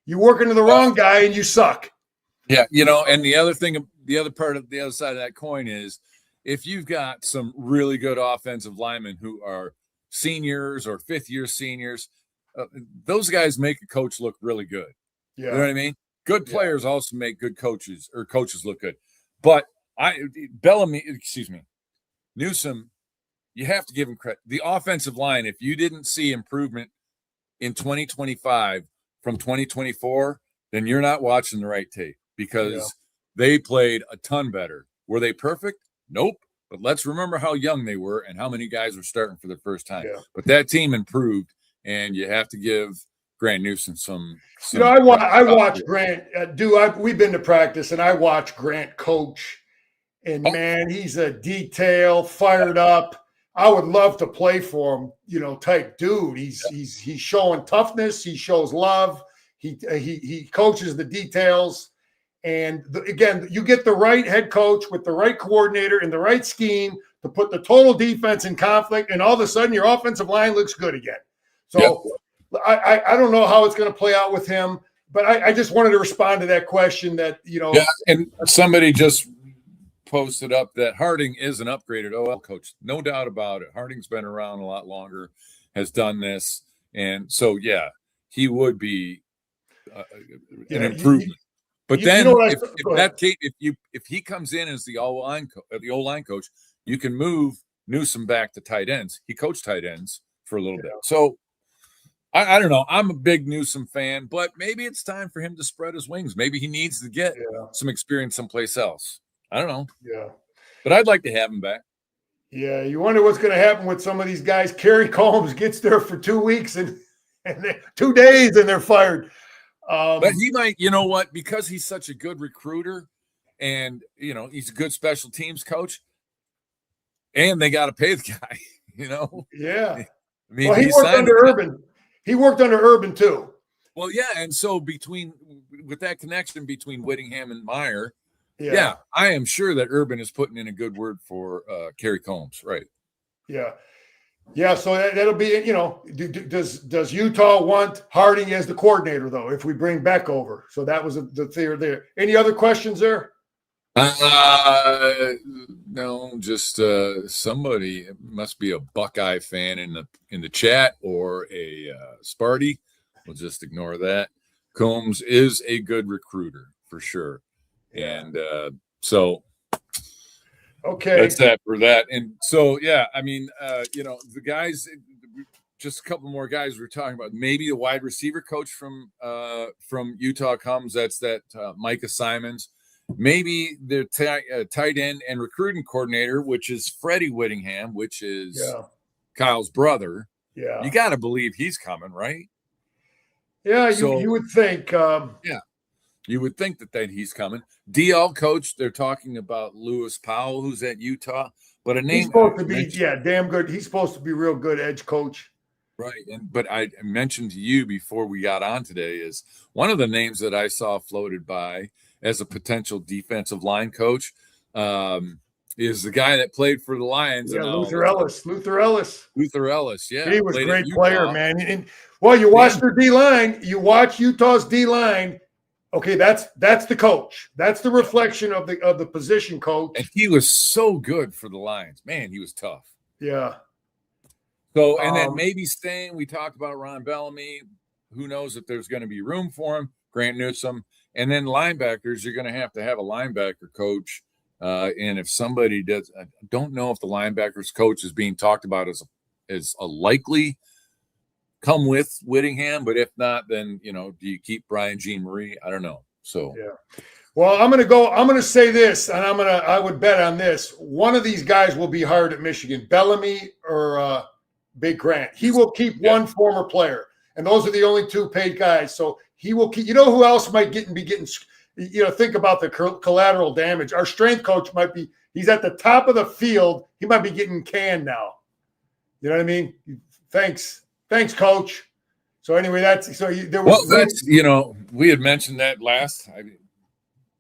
You work under the wrong guy and you suck. Yeah, and the other thing, the other part of the other side of that coin is if you've got some really good offensive linemen who are seniors or fifth-year seniors, those guys make a coach look really good. You know Yeah. what I mean? Good Yeah. players also make good coaches or coaches look good. But Newsome, you have to give him credit. The offensive line, if you didn't see improvement in 2025 from 2024, then you're not watching the right tape because they played a ton better. Were they perfect? Nope. But let's remember how young they were and how many guys were starting for the first time. Yeah. But that team improved, and you have to give Grant Newsome some I watch Grant we've been to practice, and I watch Grant coach, and man, he's a detail, fired up. I would love to play for him, type dude. He's showing toughness. He shows love. He coaches the details. And again, you get the right head coach with the right coordinator and the right scheme to put the total defense in conflict, and all of a sudden your offensive line looks good again. So I don't know how it's going to play out with him, but I just wanted to respond to that question that, Yeah, and somebody just posted up that Harding is an upgraded OL coach. No doubt about it. Harding's been around a lot longer, has done this. And so, he would be an improvement. But then if he comes in as the O-line coach, you can move Newsome back to tight ends. He coached tight ends for a little bit. So I don't know. I'm a big Newsome fan, but maybe it's time for him to spread his wings. Maybe he needs to get some experience someplace else. I don't know. Yeah. But I'd like to have him back. Yeah. You wonder what's going to happen with some of these guys. Kerry Combs gets there for 2 weeks and 2 days and they're fired. But he might, because he's such a good recruiter and, he's a good special teams coach and they got to pay the guy, Yeah. I mean, he worked under Urban. He worked under Urban too. Well, yeah. And so with that connection between Whittingham and Meyer, I am sure that Urban is putting in a good word for Kerry Combs. Right. Yeah. Yeah, so that'll be, does Utah want Harding as the coordinator, though, if we bring Beck over? So that was the theory there. Any other questions there? No, just somebody must be a Buckeye fan in the chat or a Sparty. We'll just ignore that. Combs is a good recruiter for sure. Yeah. And so okay, that's that for that. And so, I mean, the guys, just a couple more guys we're talking about. Maybe the wide receiver coach from Utah comes. That's Micah Simons. Maybe the tight end and recruiting coordinator, which is Freddie Whittingham, which is Kyle's brother. Yeah, you got to believe he's coming, right? Yeah, you would think. You would think that he's coming. DL coach, they're talking about Lewis Powell, who's at Utah, but he's supposed to be damn good. He's supposed to be real good edge coach. Right. But I mentioned to you before we got on today is one of the names that I saw floated by as a potential defensive line coach is the guy that played for the Lions. Yeah, Luther Ellis. Yeah. He was a great player, man. And you watch their D-line. You watch Utah's D-line. Okay, that's the coach. That's the reflection of the position coach. And he was so good for the Lions. Man, he was tough. Yeah. So, and then maybe staying, we talked about Ron Bellamy. Who knows if there's going to be room for him, Grant Newsome. And then linebackers, you're going to have a linebacker coach. And if somebody does, I don't know if the linebackers coach is being talked about as a likely come with Whittingham, but if not, then, do you keep Brian Jean Marie? I don't know. So, Well, I'm going to say this, and I would bet on this. One of these guys will be hired at Michigan, Bellamy or Big Grant. He will keep one former player, and those are the only two paid guys. So he will keep. You know who else might be getting? Think about the collateral damage. Our strength coach might be. He's at the top of the field. He might be getting canned now. You know what I mean? Thanks, coach. So anyway, we had mentioned that last.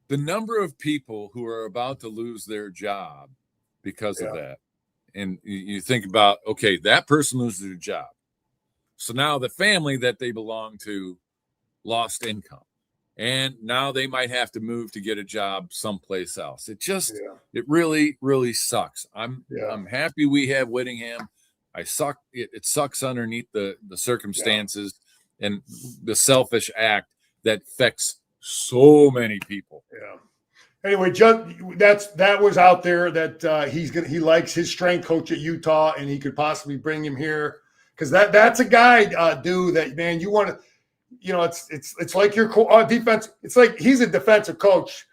The number of people who are about to lose their job because of that. And you think about, okay, that person loses their job. So now the family that they belong to lost income. and now they might have to move to get a job someplace else. It just, Yeah. it really, really sucks. I'm Yeah. happy we have Whittingham. It sucks underneath the circumstances and the selfish act that affects so many people. Yeah. Anyway, that was out there that he likes his strength coach at Utah, and he could possibly bring him here because that's a guy, dude. That man, you want to, it's like your defense. It's like he's a defensive coach,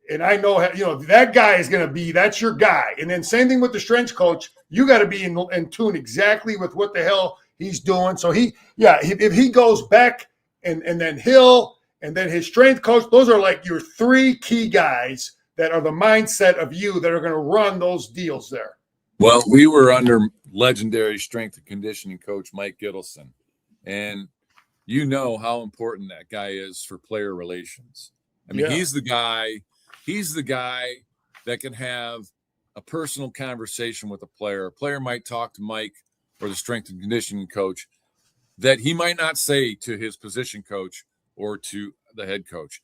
and I know that guy is going to be that's your guy. And then same thing with the strength coach. You got to be in tune exactly with what the hell he's doing. So if he goes back and then Hill. And then his strength coach, those are like your three key guys that are the mindset of you that are going to run those deals there. Well, we were under legendary strength and conditioning coach Mike Gittleson. And you know how important that guy is for player relations. I mean, he's the guy that can have a personal conversation with a player. A player might talk to Mike or the strength and conditioning coach that he might not say to his position coach or to the head coach.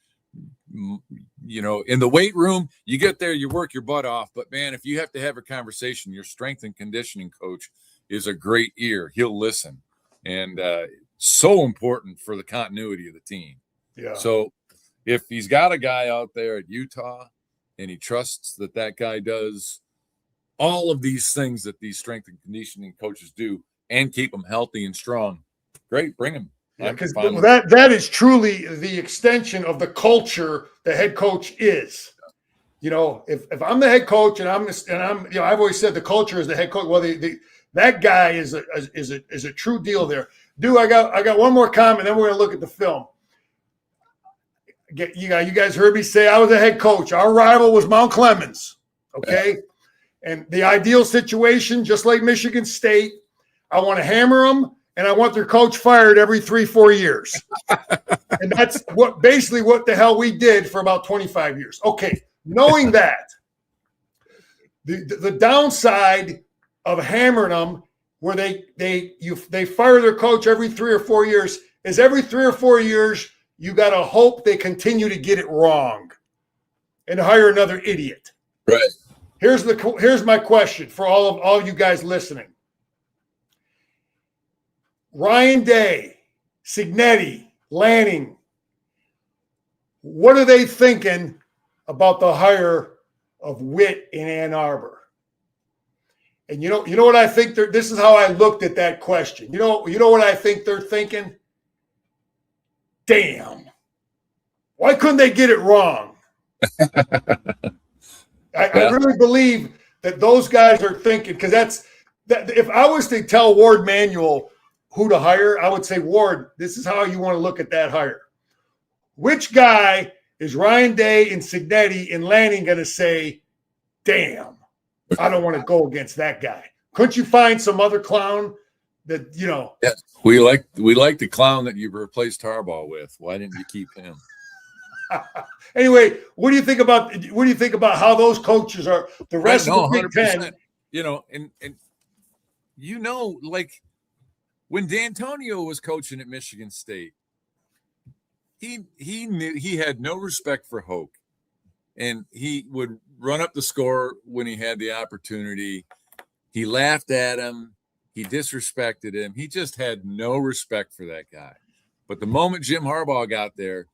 In the weight room, you get there, you work your butt off. But man, if you have to have a conversation, your strength and conditioning coach is a great ear. He'll listen. And so important for the continuity of the team. Yeah. So if he's got a guy out there at Utah and he trusts that guy does all of these things that these strength and conditioning coaches do and keep them healthy and strong, great, bring him. Yeah, because that is truly the extension of the culture the head coach is. If I'm the head coach and I'm I've always said the culture is the head coach. Well, that guy is a true deal there. Dude, I got one more comment, then we're gonna look at the film. You guys heard me say I was a head coach. Our rival was Mount Clemens. Okay, and the ideal situation, just like Michigan State, I want to hammer them. And I want their coach fired every 3-4 years. And that's basically what the hell we did for about 25 years. Okay, knowing that, the downside of hammering them, where they fire their coach every 3 or 4 years, is every 3 or 4 years you got to hope they continue to get it wrong and hire another idiot. Right. Here's my question for all you guys listening. Ryan Day, Cignetti, Lanning, what are they thinking about the hire of Witt in Ann Arbor? And you know what I think? This is how I looked at that question. You know what I think they're thinking? Damn, why couldn't they get it wrong? I really believe that those guys are thinking, because that. If I was to tell Ward Manuel who to hire, I would say, Ward, this is how you want to look at that hire. Which guy is Ryan Day and Cignetti and Lanning going to say, damn, I don't want to go against that guy? Couldn't you find some other clown that, Yeah, we like the clown that you replaced Harbaugh with. Why didn't you keep him? Anyway, what do you think about how those coaches are, the rest of the Big Ten? Like, when D'Antonio was coaching at Michigan State, he knew he had no respect for Hoke, and he would run up the score when he had the opportunity. He laughed at him. He disrespected him. He just had no respect for that guy. But the moment Jim Harbaugh got there,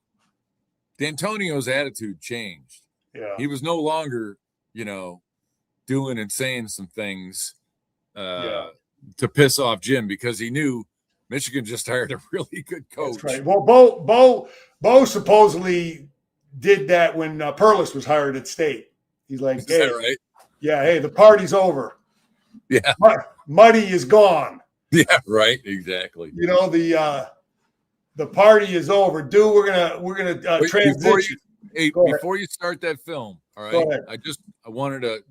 D'Antonio's attitude changed. Yeah. He was no longer, doing and saying some things to piss off Jim, because he knew Michigan just hired a really good coach. That's right. Well, Bo supposedly did that when Perlis was hired at State. He's like, "Is that right? Yeah, hey, the party's over. Yeah, Muddy is gone. Yeah, right, exactly. The party is over. Dude, we're gonna transition. Before you start that film, all right? I wanted to.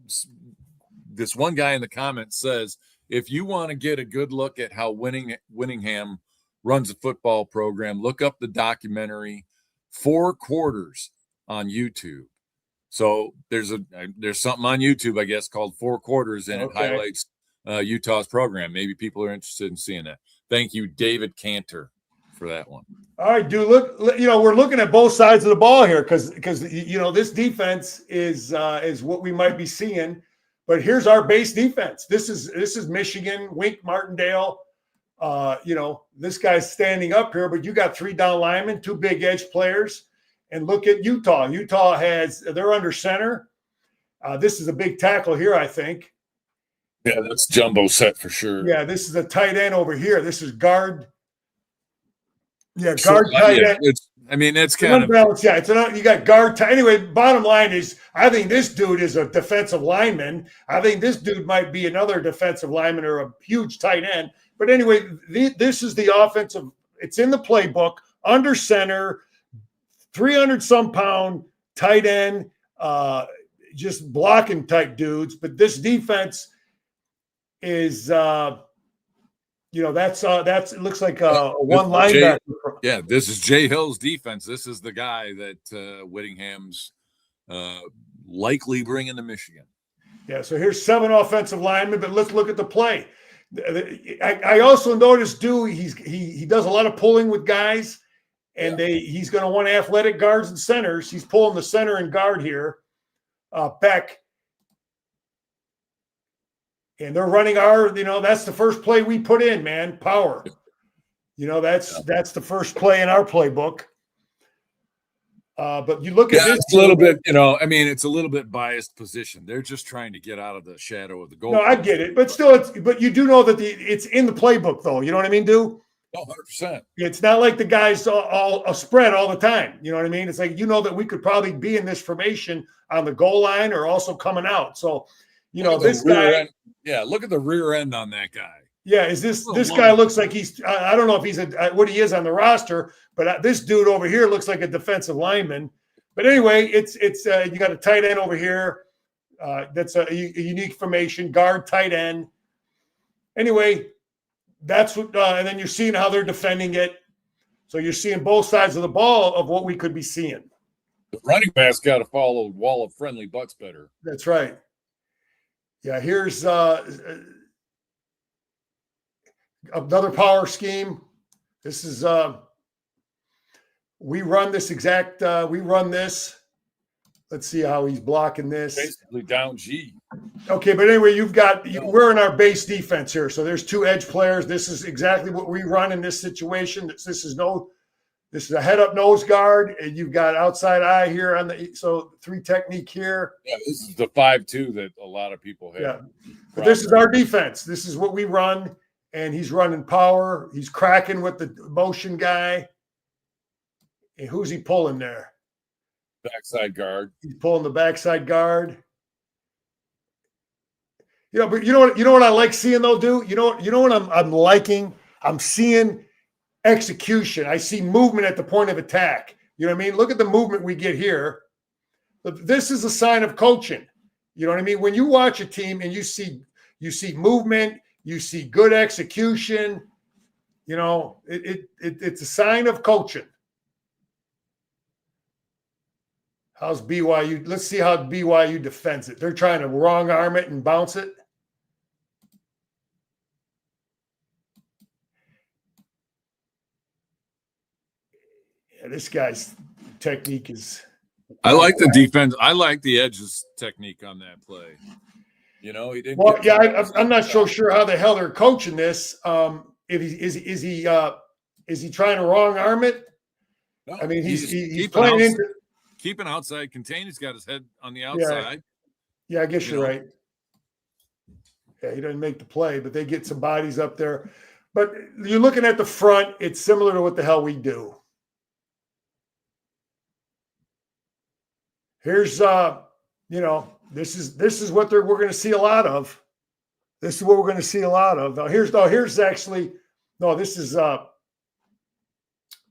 This one guy in the comments says, if you want to get a good look at how Whittingham runs a football program, look up the documentary 4 Quarters on YouTube. So there's something on YouTube, I guess, called 4 Quarters, and it highlights Utah's program. Maybe people are interested in seeing that. Thank you, David Cantor, for that one. All right, dude. Look, we're looking at both sides of the ball here because this defense is what we might be seeing. But here's our base defense. This is Michigan, Wink Martindale. This guy's standing up here, but you got 3 down linemen, 2 big edge players, and look at Utah. Utah they're under center. This is a big tackle here, I think. Yeah, that's jumbo set for sure. Yeah, this is a tight end over here. This is guard. Yeah, guard tight end. That's kind of unbalanced. Yeah, you got guard tight. Anyway, bottom line is, I think this dude is a defensive lineman. I think this dude might be another defensive lineman or a huge tight end. But anyway, this is the offensive. It's in the playbook. Under center, 300-some pound tight end, just blocking type dudes. But this defense is, it looks like a one linebacker. Yeah, this is Jay Hill's defense. This is the guy that Whittingham's likely bringing to Michigan. Yeah, so here's 7 offensive linemen, but let's look at the play. I also noticed, he does a lot of pulling with guys, and he's going to want athletic guards and centers. He's pulling the center and guard here, Beck. And they're running that's the first play we put in, man, power. That's the first play in our playbook. But you look at this. It's a little bit, it's a little bit biased position. They're just trying to get out of the shadow of the goal. No, I get it. But still, but you do know that it's in the playbook, though. You know what I mean, dude? Oh, 100%. It's not like the guys all a spread all the time. You know what I mean? It's like, that we could probably be in this formation on the goal line or also coming out. So, this guy. Look at the rear end on that guy. Yeah, this guy looks like he's, I don't know if he's what he is on the roster, but this dude over here looks like a defensive lineman. But anyway, it's you got a tight end over here. That's a unique formation, guard, tight end. Anyway, that's what, and then you're seeing how they're defending it. So you're seeing both sides of the ball of what we could be seeing. The running back's got to follow wall of friendly butts better. That's right. Yeah, here's another power scheme. This is we run this. Let's see how he's blocking this. Basically down G. Okay, but anyway, we're in our base defense here. So there's 2 edge players. This is exactly what we run in this situation. This is a head up nose guard, and you've got outside eye here so 3 technique here. Yeah, this is the 5-2 that a lot of people have. Yeah, but this is our defense. This is what we run. And he's running power. He's cracking with the motion guy. And who's he pulling there? Backside guard. He's pulling the backside guard. But you know what I like seeing though, dude? You know what I'm liking? I'm seeing execution. I see movement at the point of attack. You know what I mean? Look at the movement we get here. But this is a sign of coaching. You know what I mean? When you watch a team and you see movement, you see good execution, it's a sign of coaching. How's BYU? Let's see how BYU defends it. They're trying to wrong arm it and bounce it. Yeah, this guy's technique is. I like the defense. I like the edge's technique on that play. He didn't. Well, I'm not so sure how the hell they're coaching this. Is he trying to wrong arm it? No, I mean, he's playing into keeping outside contained. He's got his head on the outside. Yeah, I guess you're right. Yeah, he doesn't make the play, but they get some bodies up there. But you're looking at the front. It's similar to what the hell we do. Here's this is what we're going to see a lot of. This is what we're going to see a lot of. This is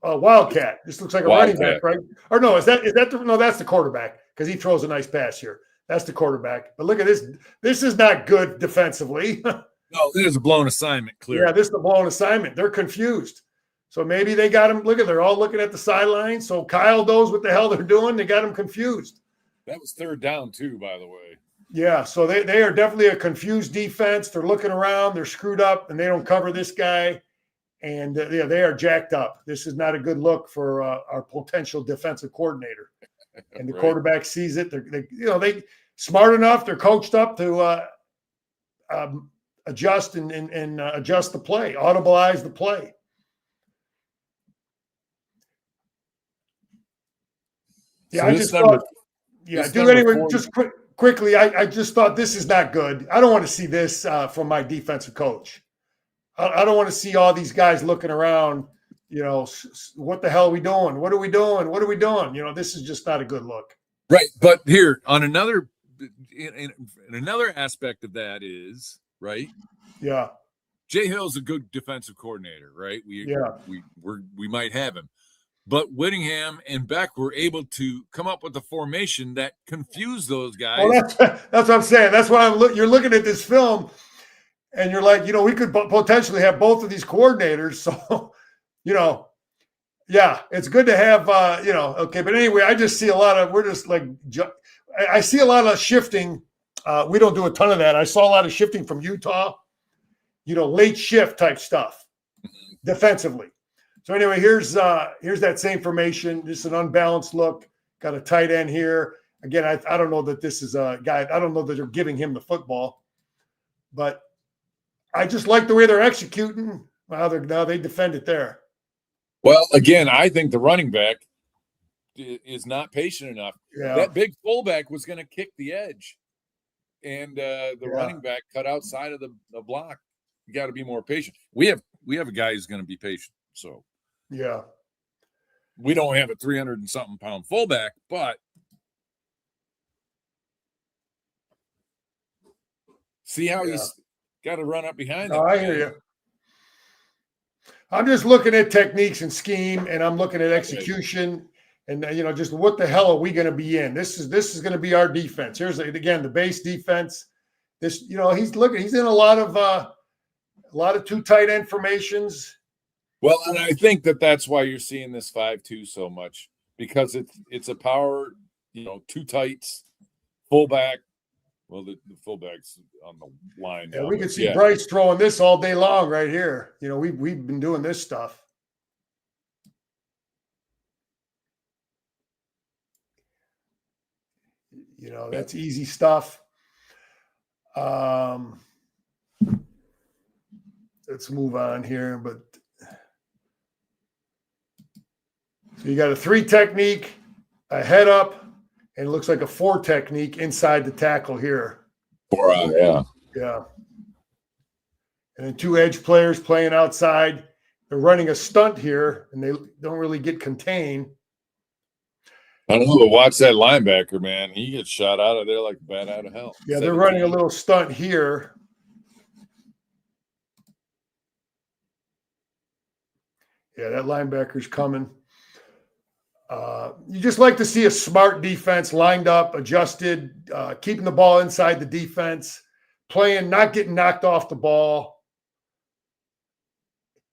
Wildcat. This looks like a running back, right? Or no, that's the quarterback because he throws a nice pass here. That's the quarterback. But look at this. This is not good defensively. No, this is a blown assignment, clear. Yeah, this is a blown assignment. They're confused. So maybe they got him. Look at, they're all looking at the sideline. So Kyle knows what the hell they're doing. They got him confused. That was 3rd down too, by the way. Yeah, so they are definitely a confused defense. They're looking around. They're screwed up, and they don't cover this guy. And yeah, they are jacked up. This is not a good look for our potential defensive coordinator. And the quarterback sees it. They smart enough. They're coached up to adjust and adjust the play, audibilize the play. Yeah, so I just thought. Yeah, do anyway. Just quickly, I just thought this is not good. I don't want to see this from my defensive coach. I don't want to see all these guys looking around. What the hell are we doing? What are we doing? What are we doing? This is just not a good look. Right, but here on another in another aspect of that is right. Yeah, Jay Hill's a good defensive coordinator, right? We might have him. But Whittingham and Beck were able to come up with a formation that confused those guys. Well, that's what I'm saying. That's why you're looking at this film, and you're like, we could potentially have both of these coordinators. So, yeah, it's good to have, okay. But anyway, I just see I see a lot of shifting. We don't do a ton of that. I saw a lot of shifting from Utah, late shift type stuff defensively. So anyway, here's that same formation. This is an unbalanced look. Got a tight end here. Again, I don't know that this is a guy. I don't know that they're giving him the football, but I just like the way they're executing. Now they defend it there. Well, again, I think the running back is not patient enough. Yeah. That big fullback was going to kick the edge, and the running back cut outside of the block. You got to be more patient. We have a guy who's going to be patient. So. Yeah. We don't have a 300 and something pound fullback, but see how he's got to run up behind him. I hear you. I'm just looking at techniques and scheme, and I'm looking at execution, and just what the hell are we going to be in? This is going to be our defense. Here's again the base defense. This he's in a lot of two tight end formations. Well, and I think that's why you're seeing this 5-2 so much, because it's a power, two tights, fullback. Well, the fullback's on the line. Yeah, we could see Bryce throwing this all day long right here. We've been doing this stuff. That's easy stuff. Let's move on here, but. So you got a 3 technique, a head up, and it looks like a 4 technique inside the tackle here. 4 out, yeah. Yeah. And then 2 edge players playing outside. They're running a stunt here, and they don't really get contained. I don't know, but watch that linebacker, man. He gets shot out of there like a bat out of hell. Yeah, they're running a little stunt here. Yeah, that linebacker's coming. You just like to see a smart defense lined up, adjusted, keeping the ball inside the defense, playing, not getting knocked off the ball.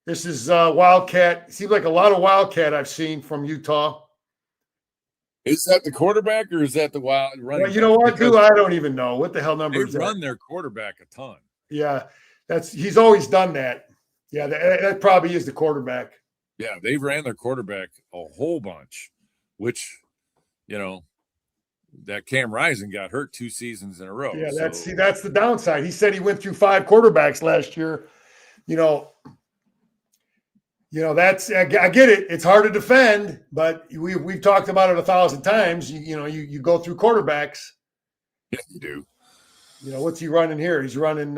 This is Wildcat. Seems like a lot of Wildcat I've seen from Utah. Is that the quarterback or is that the wild running? Well, you know what, dude? I don't even know. What the hell number is that? They run their quarterback a ton. Yeah, he's always done that. Yeah, that probably is the quarterback. Yeah, they ran their quarterback a whole bunch, which, that Cam Rising got hurt 2 seasons in a row. Yeah, that's the downside. He said he went through 5 quarterbacks last year. That's I get it. It's hard to defend, but we've talked about it 1,000 times. You go through quarterbacks. Yeah, you do. What's he running here? He's running.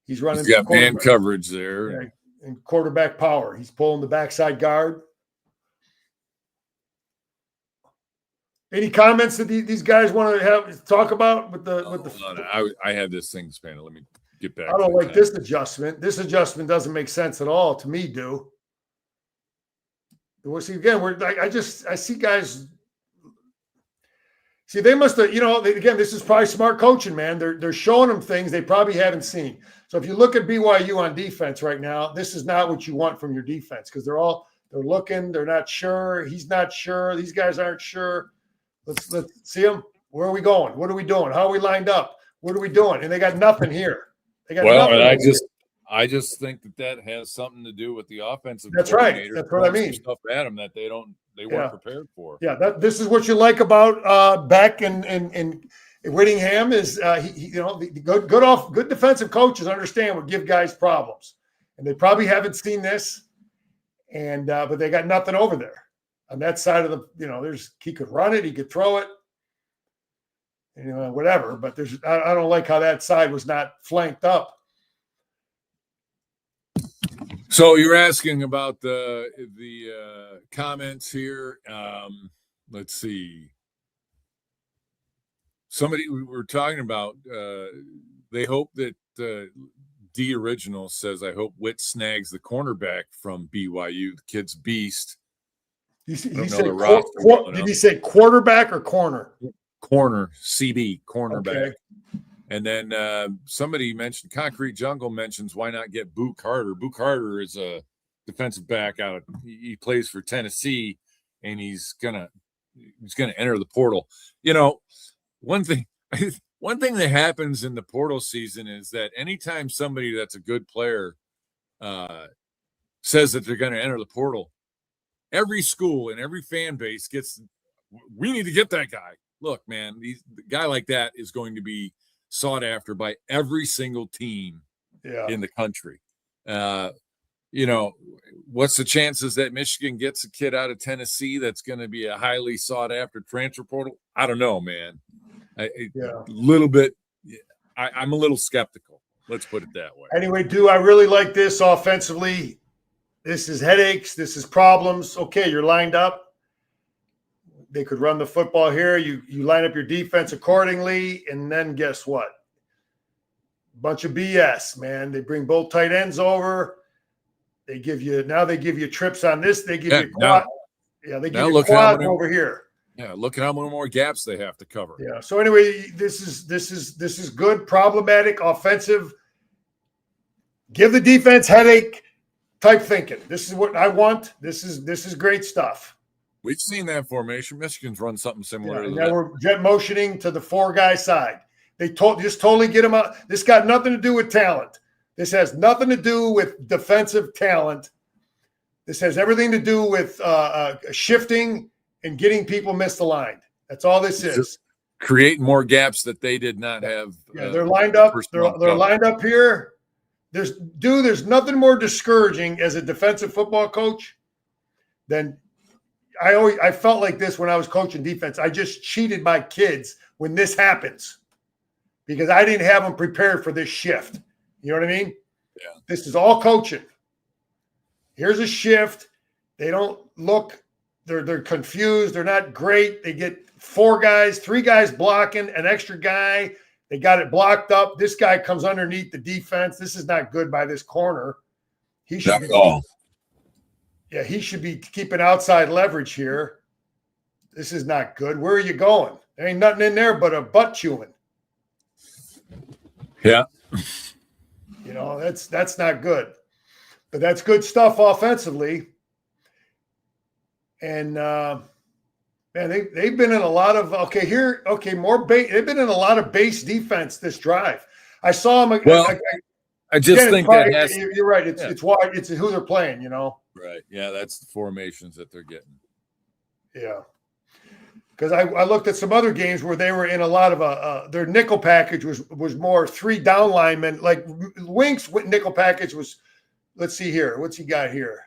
He's got man coverage there. Yeah, and quarterback power. He's pulling the backside guard. Any comments that these guys want to talk about with the? I had this thing expanded. Let me get back. I don't like this adjustment. This adjustment doesn't make sense at all to me. We'll see again. I see guys. See, they must have. Again, this is probably smart coaching, man. They're showing them things they probably haven't seen. So if you look at BYU on defense right now, this is not what you want from your defense because they're looking. They're not sure. He's not sure. These guys aren't sure. Let's see them. Where are we going? What are we doing? How are we lined up? What are we doing? And they got nothing here. They got nothing. And I just think that has something to do with the offensive That's right. coordinator That's what I throwing mean. some stuff at them that they weren't prepared for. Yeah, this is what you like about Beck and Whittingham is the good defensive coaches understand what give guys problems, and they probably haven't seen this, and but they got nothing over there on that side of he could run it, he could throw it, whatever. But I don't like how that side was not flanked up. So you're asking about the comments here. Let's see. Somebody we were talking about. They hope that D Original says, "I hope Witt snags the cornerback from BYU. The kid's beast." Did he say quarterback or corner? Corner, CB, cornerback. Okay. And then somebody mentioned Concrete Jungle mentions why not get Boo Carter. Boo Carter is a defensive back he plays for Tennessee, and he's gonna enter the portal. One thing that happens in the portal season is that anytime somebody that's a good player says that they're going to enter the portal, every school and every fan base we need to get that guy. Look, man, a guy like that is going to be sought after by every single team in the country. What's the chances that Michigan gets a kid out of Tennessee that's going to be a highly sought after transfer portal? I don't know, man. I'm a little skeptical. Let's put it that way. Anyway, I really like this offensively. This is headaches. This is problems. Okay, you're lined up. They could run the football here. You line up your defense accordingly, and then guess what? Bunch of BS, man. They bring both tight ends over. They give you trips on this. They give you quad. They give you quad over here. Yeah, look at how many more gaps they have to cover. Yeah. So anyway, this is good, problematic, offensive. Give the defense headache type thinking. This is what I want. This is great stuff. We've seen that formation. Michigan's run something similar to that. Now we're jet motioning to the 4-guy side. They just totally get them out. This got nothing to do with talent. This has nothing to do with defensive talent. This has everything to do with shifting and getting people misaligned. That's all this is. Just creating more gaps that they did not have. They're lined up. They're lined up here. There's nothing more discouraging as a defensive football coach than I felt like this when I was coaching defense. I just cheated my kids when this happens because I didn't have them prepared for this shift. You know what I mean? Yeah. This is all coaching. Here's a shift. They don't look. They're confused. They're not great. They get 3 guys blocking, an extra guy. They got it blocked up. This guy comes underneath the defense. This is not good by this corner. He should be keeping outside leverage here. This is not good. Where are you going? There ain't nothing in there but a butt chewing. Yeah. That's not good. But that's good stuff offensively. And they've been in a lot of they've been in a lot of base defense this drive. I saw them. I just think you're right. It's why it's who they're playing. Right. Yeah, that's the formations that they're getting. Yeah. Because I looked at some other games where they were in a lot of their nickel package was more 3 down linemen. Like Wink's nickel package was. Let's see here. What's he got here?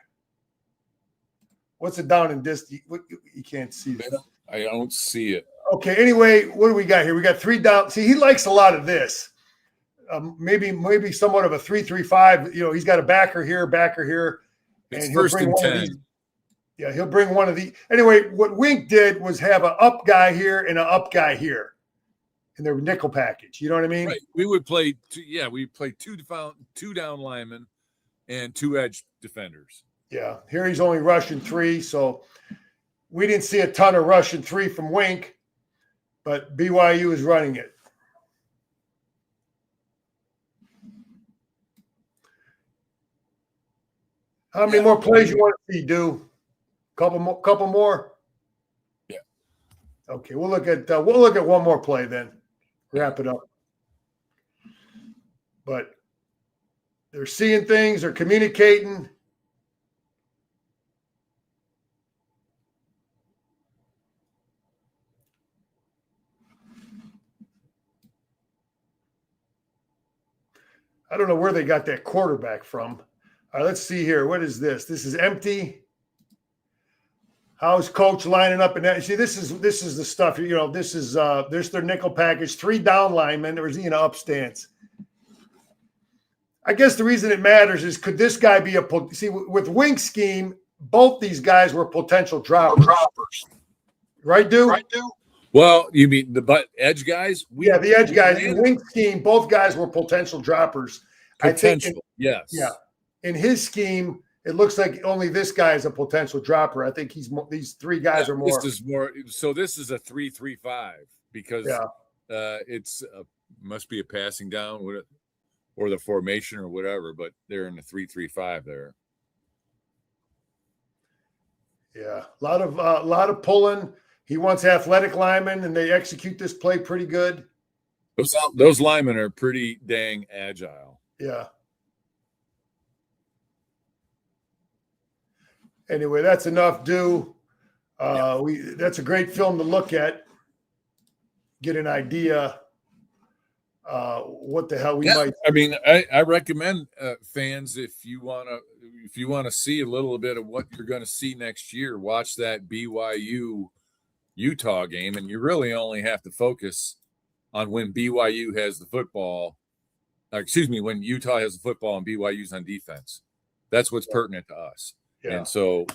What's it down in this? You can't see that. I don't see it. Okay. Anyway, what do we got here? We got 3 down. See, he likes a lot of this. Maybe somewhat of a 3-3-5. He's got a backer here. It's first and 10. Yeah, he'll bring one of the. Anyway, what Wink did was have an up guy here and an up guy here in their nickel package. You know what I mean? Right. We would play. We play 2 down linemen and 2 edge defenders. Yeah. Here he's only rushing 3, so we didn't see a ton of rushing 3 from Wink, but BYU is running it. How many more plays you want to see, do? Couple more? Yeah. Okay, we'll look at one more play then. Wrap it up. But They're seeing things. They're communicating. I don't know where they got that quarterback from. All right, let's see here. What is this? This is empty. How's coach lining up? And see, this is the stuff. This is there's their nickel package. 3 down linemen. There's up stance. I guess the reason it matters is could this guy be with Wink's scheme? Both these guys were potential droppers. Right, dude? Well, you mean the edge guys? Yeah, the edge guys. In Wink's scheme, both guys were potential droppers. Potential, yes. Yeah. In his scheme, it looks like only this guy is a potential dropper. I think these 3 guys are more. This is more. So this is a 3-3-5 because it's must be a passing down or the formation or whatever. But they're in the 3-3-5 there. Yeah, a lot of pulling. He wants athletic linemen, and they execute this play pretty good. Those linemen are pretty dang agile. Yeah. Anyway, that's enough. That's a great film to look at. Get an idea what the hell we might. I mean, I recommend fans if you want to see a little bit of what you're going to see next year, watch that BYU Utah game, and you really only have to focus on when BYU has the football. When Utah has the football and BYU's on defense. That's what's pertinent to us. Yeah. And so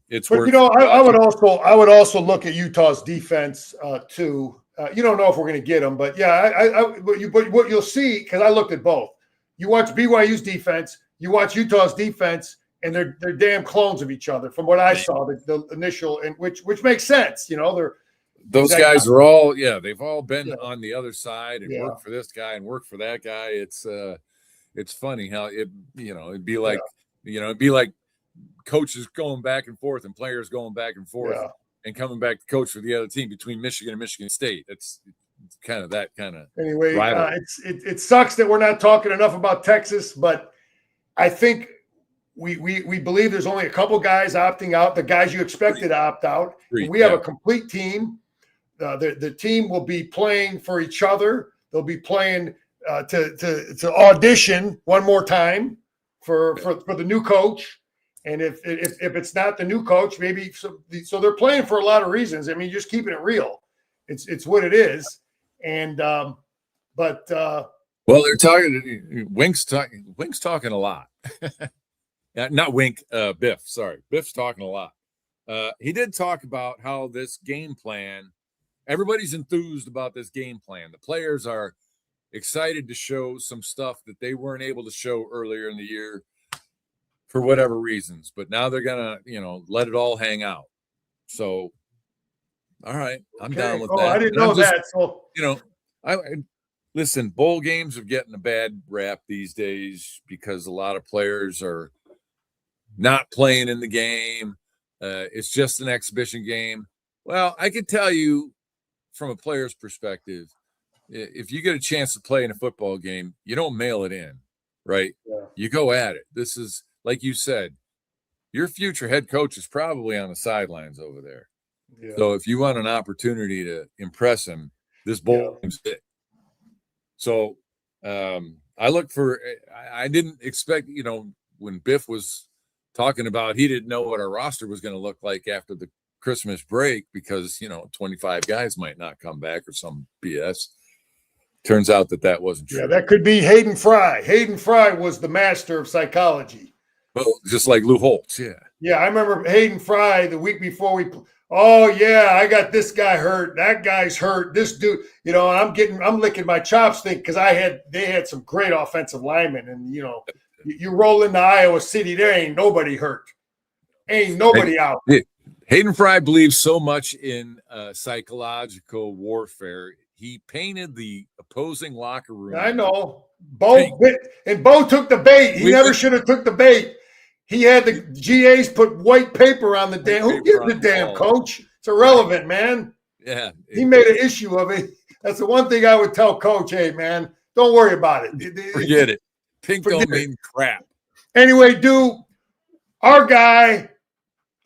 it's. But I would also look at Utah's defense too. You don't know if we're going to get them, but yeah, but what you'll see, because I looked at both. You watch BYU's defense, you watch Utah's defense, and they're damn clones of each other. From what I saw, the initial, and which makes sense. Those guys are all they've all been on the other side and worked for this guy and worked for that guy. It's funny how it'd be like coaches going back and forth and players going back and forth and coming back to coach for the other team between Michigan and Michigan State. It's kind of that kind of anyway. It sucks that we're not talking enough about Texas, but I think we believe there's only a couple guys opting out. The guys you expected to opt out. We have a complete team. The team will be playing for each other. They'll be playing to audition one more time for the new coach. And if it's not the new coach, maybe so they're playing for a lot of reasons. I mean, just keeping it real. It's what it is. And well, they're talking. Wink's talking a lot. Not Wink. Biff. Sorry, Biff's talking a lot. He did talk about how this game plan. Everybody's enthused about this game plan. The players are excited to show some stuff that they weren't able to show earlier in the year for whatever reasons. But now they're gonna, let it all hang out. So, all right, I'm down with that. I didn't know that. So I listen. Bowl games are getting a bad rap these days because a lot of players are not playing in the game. It's just an exhibition game. Well, I can tell you from a player's perspective, if you get a chance to play in a football game, you don't mail it in, right? Yeah. You go at it. This is, like you said, your future head coach is probably on the sidelines over there. Yeah. So if you want an opportunity to impress him, this bowl game's it. So I didn't expect, when Biff was talking about he didn't know what our roster was going to look like after the Christmas break because 25 guys might not come back or some BS. Turns out that wasn't true. Yeah, that could be Hayden Fry. Hayden Fry was the master of psychology. Well, just like Lou Holtz, Yeah, I remember Hayden Fry the week before I got this guy hurt. That guy's hurt. This dude, and I'm licking my chops because they had some great offensive linemen, and you roll into Iowa City, there ain't nobody hurt. Ain't nobody out. Hayden Fry believes so much in psychological warfare. He painted the opposing locker room. I know. Bo took the bait. He never should have took the bait. He had the GAs put white paper on the damn. Who gives a damn, coach? It's irrelevant, man. Yeah. He made an issue of it. That's the one thing I would tell Coach. Hey, man, don't worry about it. Forget it. Pink Forget don't mean crap. Anyway, dude, our guy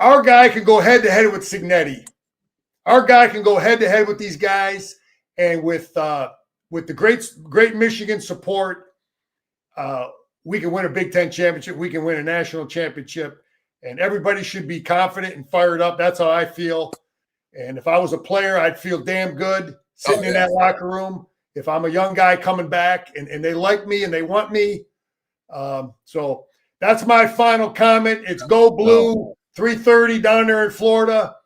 can go head to head with Signetti. Our guy can go head to head with these guys, and with the great Michigan support, we can win a Big Ten championship. We can win a national championship, and everybody should be confident and fired up. That's how I feel. And if I was a player, I'd feel damn good sitting in that locker room. If I'm a young guy coming back and they like me and they want me. So that's my final comment. It's go blue, 3:30 down there in Florida.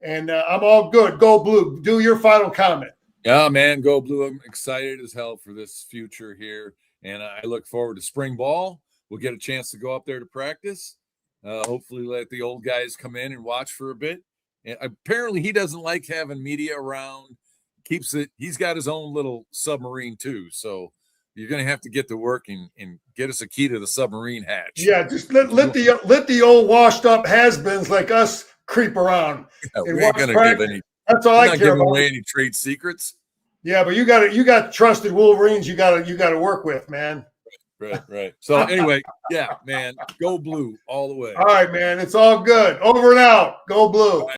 And I'm all good. Go blue. Do your final comment. Yeah, man, go blue. I'm excited as hell for this future here. And I look forward to spring ball. We'll get a chance to go up there to practice. Hopefully let the old guys come in and watch for a bit. And apparently he doesn't like having media around. He's got his own little submarine too. So you're going to have to get to work and get us a key to the submarine hatch. Yeah, just let the old washed up has-beens like us creep around. Yeah, we ain't going to give any. That's all I care about. Away any trade secrets. Yeah, but you got trusted Wolverines you got to work with, man. Right. So anyway, yeah, man, go blue all the way. All right, man. It's all good. Over and out. Go blue.